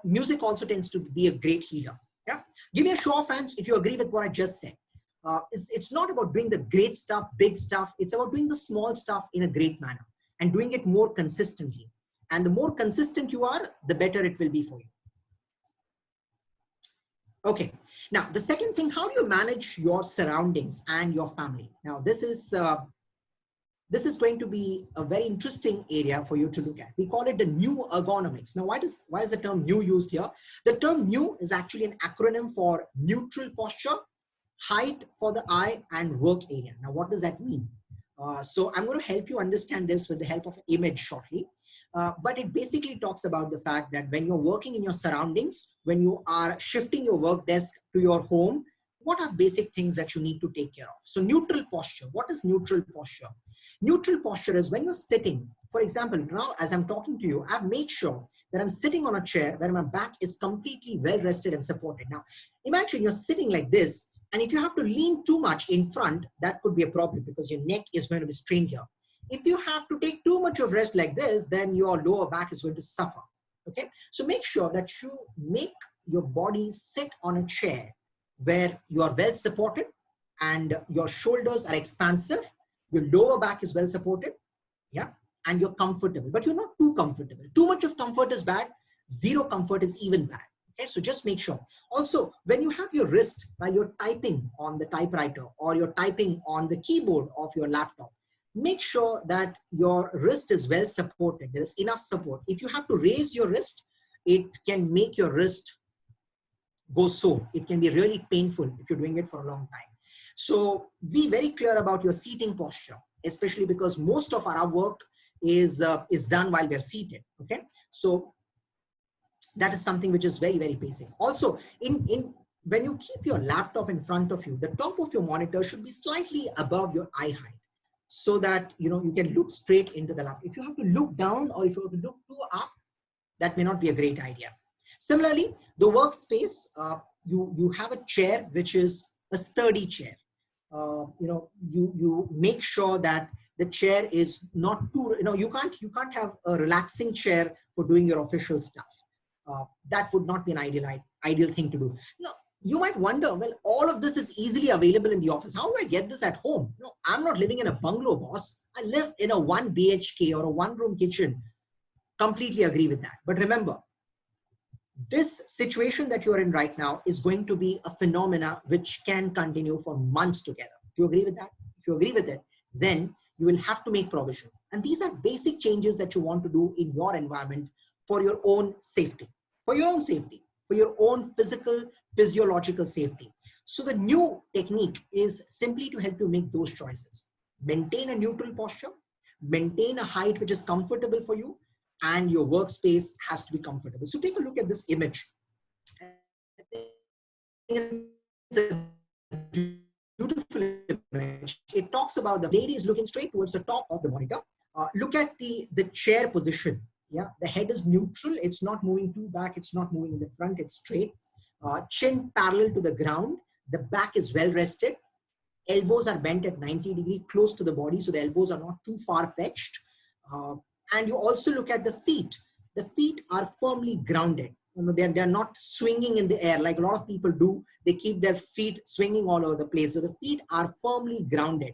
Speaker 1: music also tends to be a great healer. Yeah. Give me a show of hands if you agree with what I just said. It's not about doing the great stuff, big stuff. It's about doing the small stuff in a great manner and doing it more consistently. And the more consistent you are, the better it will be for you. Okay. Now, the second thing, how do you manage your surroundings and your family? Now, this is going to be a very interesting area for you to look at. We call it the new ergonomics. Now, why is the term new used here? The term new is actually an acronym for neutral posture, height for the eye, and work area. Now, what does that mean? So I'm going to help you understand this with the help of an image shortly. But it basically talks about the fact that when you're working in your surroundings, when you are shifting your work desk to your home, what are basic things that you need to take care of? So neutral posture. What is neutral posture? Neutral posture is when you're sitting. For example, now as I'm talking to you, I've made sure that I'm sitting on a chair where my back is completely well rested and supported. Now, imagine you're sitting like this, and if you have to lean too much in front, that could be a problem because your neck is going to be strained here. If you have to take too much of rest like this, then your lower back is going to suffer. Okay, so make sure that you make your body sit on a chair where you are well supported and your shoulders are expansive, your lower back is well supported, yeah, and you're comfortable, but you're not too comfortable. Too much of comfort is bad. Zero comfort is even bad. Okay, so just make sure. Also, when you have your wrist while you're typing on the typewriter or you're typing on the keyboard of your laptop, make sure that your wrist is well supported. There is enough support. If you have to raise your wrist, it can make your wrist go sore. It can be really painful if you're doing it for a long time. So be very clear about your seating posture, especially because most of our work is done while we're seated. Okay, so that is something which is very, very basic. Also, when you keep your laptop in front of you, the top of your monitor should be slightly above your eye height, so that you can look straight into the laptop. If you have to look down or if you have to look too up, that may not be a great idea. Similarly, the workspace, you have a chair which is a sturdy chair. You make sure that the chair is not too, you can't have a relaxing chair for doing your official stuff. That would not be an ideal thing to do. You might wonder, well, all of this is easily available in the office. How do I get this at home? No, I'm not living in a bungalow, boss. I live in a 1 BHK or a 1-room kitchen. Completely agree with that. But remember, this situation that you're in right now is going to be a phenomena which can continue for months together. Do you agree with that? If you agree with it, then you will have to make provision. And these are basic changes that you want to do in your environment for your own safety, for your own physical, physiological safety. So the new technique is simply to help you make those choices. Maintain a neutral posture, maintain a height which is comfortable for you, and your workspace has to be comfortable. So take a look at this image. It's a beautiful image. It talks about the lady is looking straight towards the top of the monitor. Look at the chair position. Yeah, the head is neutral. It's not moving too back. It's not moving in the front. It's straight. Chin parallel to the ground. The back is well rested. Elbows are bent at 90 degrees, close to the body, so the elbows are not too far fetched. And you also look at the feet. The feet are firmly grounded. You know, they're not swinging in the air like a lot of people do. They keep their feet swinging all over the place. So the feet are firmly grounded.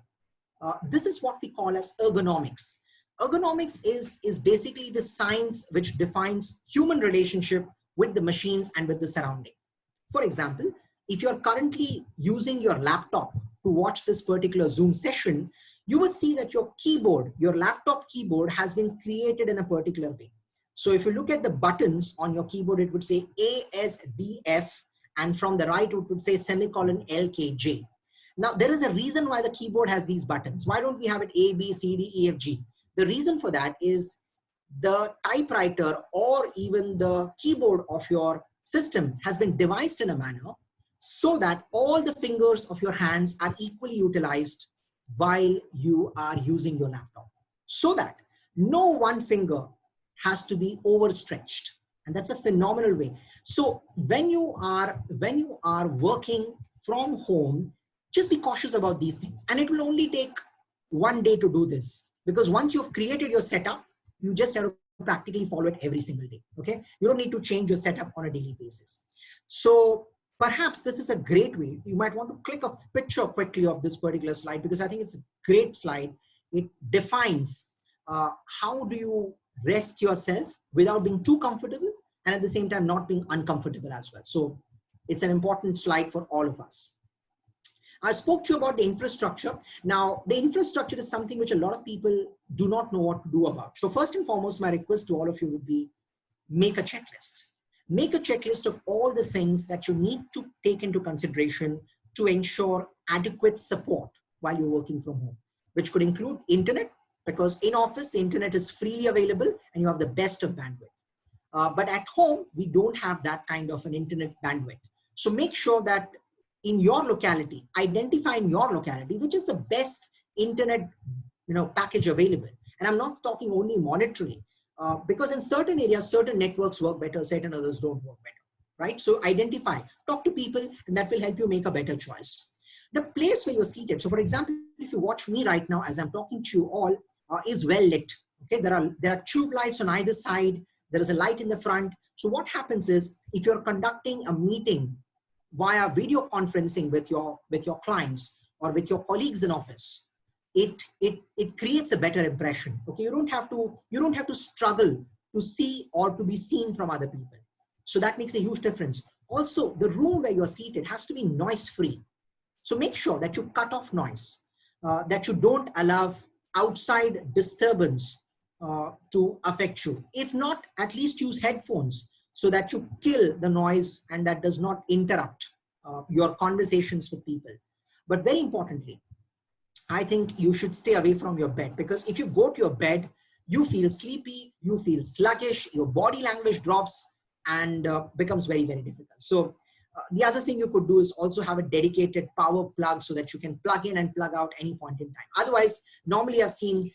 Speaker 1: This is what we call as ergonomics. Ergonomics is basically the science which defines human relationship with the machines and with the surrounding. For example, if you're currently using your laptop to watch this particular Zoom session, you would see that your keyboard, your laptop keyboard has been created in a particular way. So if you look at the buttons on your keyboard, it would say ASDF, and from the right, it would say semicolon LKJ. Now, there is a reason why the keyboard has these buttons. Why don't we have it A, B, C, D, E, F, G? The reason for that is the typewriter or even the keyboard of your system has been devised in a manner so that all the fingers of your hands are equally utilized while you are using your laptop, so that no one finger has to be overstretched. And that's a phenomenal way. So when you are working from home, just be cautious about these things. And it will only take one day to do this, because once you've created your setup, you just have to practically follow it every single day. Okay, you don't need to change your setup on a daily basis. So perhaps this is a great way. You might want to click a picture quickly of this particular slide, because I think it's a great slide. It defines how do you rest yourself without being too comfortable and at the same time not being uncomfortable as well. So it's an important slide for all of us. I spoke to you about the infrastructure. Now, the infrastructure is something which a lot of people do not know what to do about. So first and foremost, my request to all of you would be make a checklist. Make a checklist of all the things that you need to take into consideration to ensure adequate support while you're working from home, which could include internet, because in office, the internet is freely available and you have the best of bandwidth. But at home, we don't have that kind of an internet bandwidth. So make sure that in your locality, identify in your locality, which is the best internet package available. And I'm not talking only monetarily, because in certain areas, certain networks work better, certain others don't work better, right? So identify, talk to people, and that will help you make a better choice. The place where you're seated. So for example, if you watch me right now, as I'm talking to you all, is well lit. Okay, there are tube lights on either side. There is a light in the front. So what happens is, if you're conducting a meeting via video conferencing with your clients or with your colleagues in office, it creates a better impression. Okay, you don't have to struggle to see or to be seen from other people. So that makes a huge difference. Also, the room where you're seated has to be noise free. So make sure that you cut off noise, that you don't allow outside disturbance to affect you. If not, at least use headphones so that you kill the noise and that does not interrupt your conversations with people. But very importantly, I think you should stay away from your bed, because if you go to your bed, you feel sleepy, you feel sluggish, your body language drops and becomes very, very difficult. So the other thing you could do is also have a dedicated power plug so that you can plug in and plug out any point in time. Otherwise, normally I've seen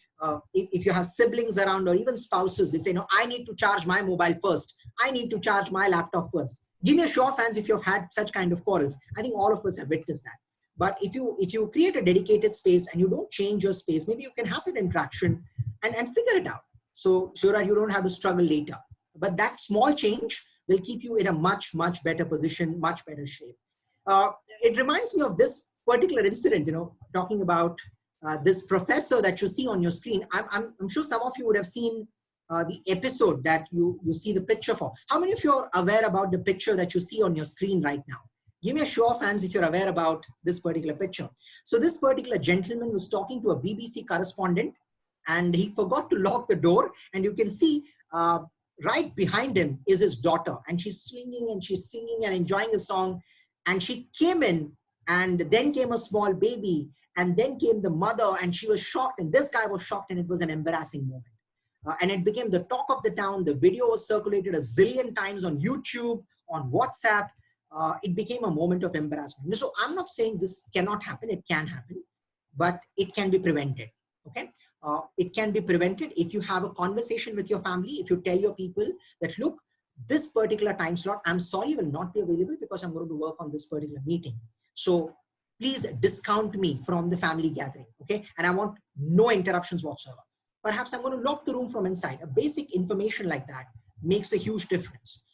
Speaker 1: if you have siblings around or even spouses, they say, no, I need to charge my mobile first. I need to charge my laptop first. Give me a show of hands if you've had such kind of quarrels. I think all of us have witnessed that. But if you create a dedicated space and you don't change your space, maybe you can have that interaction and figure it out. So that you don't have to struggle later. But that small change will keep you in a much, much better position, much better shape. It reminds me of this particular incident, talking about this professor that you see on your screen. I'm sure some of you would have seen the episode that you see the picture for. How many of you are aware about the picture that you see on your screen right now? Give me a show of hands if you're aware about this particular picture. So this particular gentleman was talking to a BBC correspondent and he forgot to lock the door. And you can see right behind him is his daughter, and she's swinging and she's singing and enjoying the song. And she came in, and then came a small baby, and then came the mother, and she was shocked, and this guy was shocked, and it was an embarrassing moment. And it became the talk of the town. The video was circulated a zillion times on YouTube, on WhatsApp. It became a moment of embarrassment. So I'm not saying this cannot happen. It can happen, but it can be prevented. Okay. It can be prevented if you have a conversation with your family. If you tell your people that, look, this particular time slot, I'm sorry, will not be available because I'm going to work on this particular meeting. So please discount me from the family gathering. Okay. And I want no interruptions whatsoever. Perhaps I'm going to lock the room from inside. A basic information like that makes a huge difference.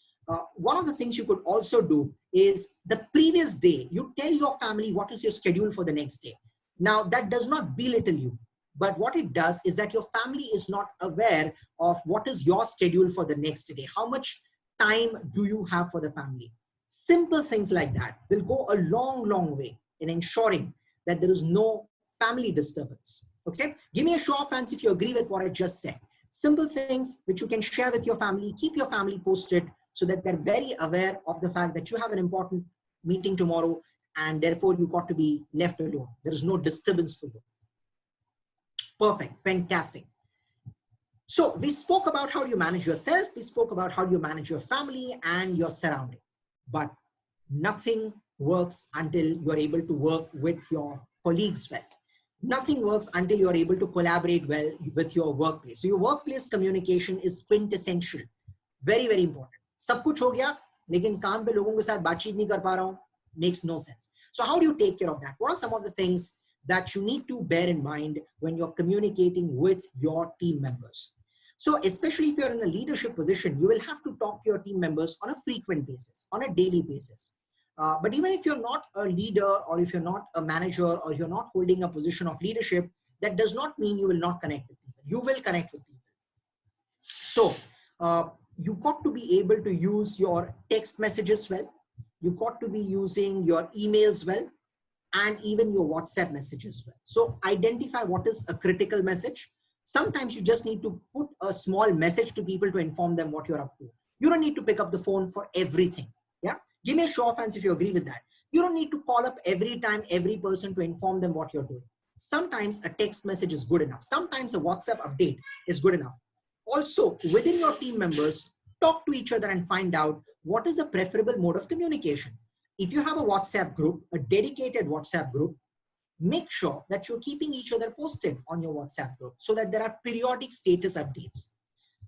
Speaker 1: One of the things you could also do is the previous day, you tell your family what is your schedule for the next day. Now that does not belittle you, but what it does is that your family is not aware of what is your schedule for the next day. How much time do you have for the family? Simple things like that will go a long, long way in ensuring that there is no family disturbance. Okay, give me a show of hands if you agree with what I just said. Simple things which you can share with your family, keep your family posted so that they're very aware of the fact that you have an important meeting tomorrow and therefore you got to be left alone. There is no disturbance for you. Perfect, fantastic. So we spoke about how do you manage yourself, we spoke about how do you manage your family and your surrounding, but nothing works until you're able to work with your colleagues well. Nothing works until you're able to collaborate well with your workplace. So your workplace communication is quintessential, very, very important. सब कुछ हो गया, लेकिन काम पे लोगों के साथ बातचीत नहीं कर पा रहा हूँ, makes no sense. So how do you take care of that? What are some of the things that you need to bear in mind when you're communicating with your team members? So especially if you're in a leadership position, you will have to talk to your team members on a frequent basis, on a daily basis. But even if you're not a leader or if you're not a manager or you're not holding a position of leadership, that does not mean you will not connect with people. You will connect with people. So you got to be able to use your text messages well. You got to be using your emails well, and even your WhatsApp messages well. So identify what is a critical message. Sometimes you just need to put a small message to people to inform them what you're up to. You don't need to pick up the phone for everything. Yeah. Give me a show of hands if you agree with that. You don't need to call up every time, every person to inform them what you're doing. Sometimes a text message is good enough. Sometimes a WhatsApp update is good enough. Also, within your team members, talk to each other and find out what is a preferable mode of communication. If you have a WhatsApp group, a dedicated WhatsApp group, make sure that you're keeping each other posted on your WhatsApp group so that there are periodic status updates.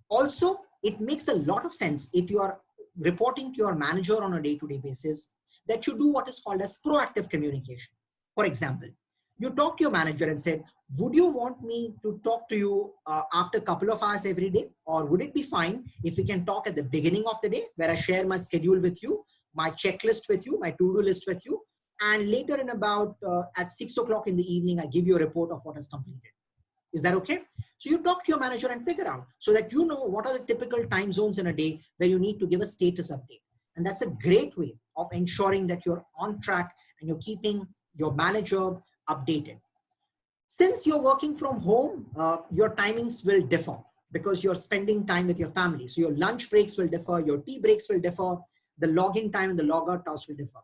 Speaker 1: Also, it makes a lot of sense if you are reporting to your manager on a day-to-day basis that you do what is called as proactive communication. For example, you talk to your manager and said, would you want me to talk to you after a couple of hours every day? Or would it be fine if we can talk at the beginning of the day where I share my schedule with you, my checklist with you, my to-do list with you, and later in about at 6 o'clock in the evening, I give you a report of what is completed. Is that okay? So you talk to your manager and figure out so that you know what are the typical time zones in a day where you need to give a status update. And that's a great way of ensuring that you're on track and you're keeping your manager updated. Since you're working from home, your timings will differ because you're spending time with your family. So your lunch breaks will differ, your tea breaks will differ, the login time and the logout hours will differ.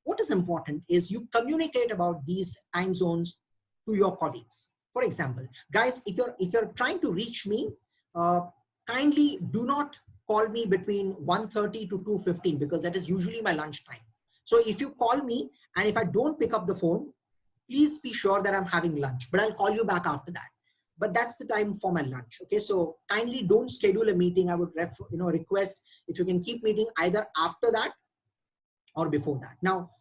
Speaker 1: What is important is you communicate about these time zones to your colleagues. For example, guys, if you're trying to reach me, kindly do not call me between 1:30 to 2:15 because that is usually my lunch time. So if you call me and if I don't pick up the phone, please be sure that I'm having lunch, but I'll call you back after that. But that's the time for my lunch. Okay, so kindly don't schedule a meeting. I would request if you can keep meeting either after that or before that. Now,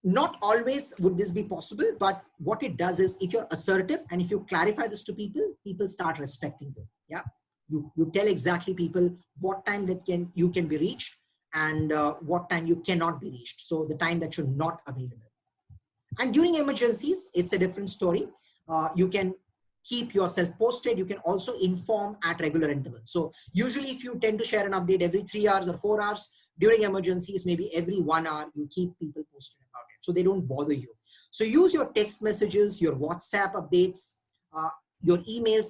Speaker 1: not always would this be possible, but what it does is if you're assertive and if you clarify this to people, people start respecting you. Yeah, you tell exactly people what time that you can be reached and what time you cannot be reached. So the time that you're not available. And during emergencies, it's a different story. You can keep yourself posted. You can also inform at regular intervals. So usually if you tend to share an update every 3 hours or 4 hours, during emergencies, maybe every 1 hour, you keep people posted about it so they don't bother you. So use your text messages, your WhatsApp updates, your emails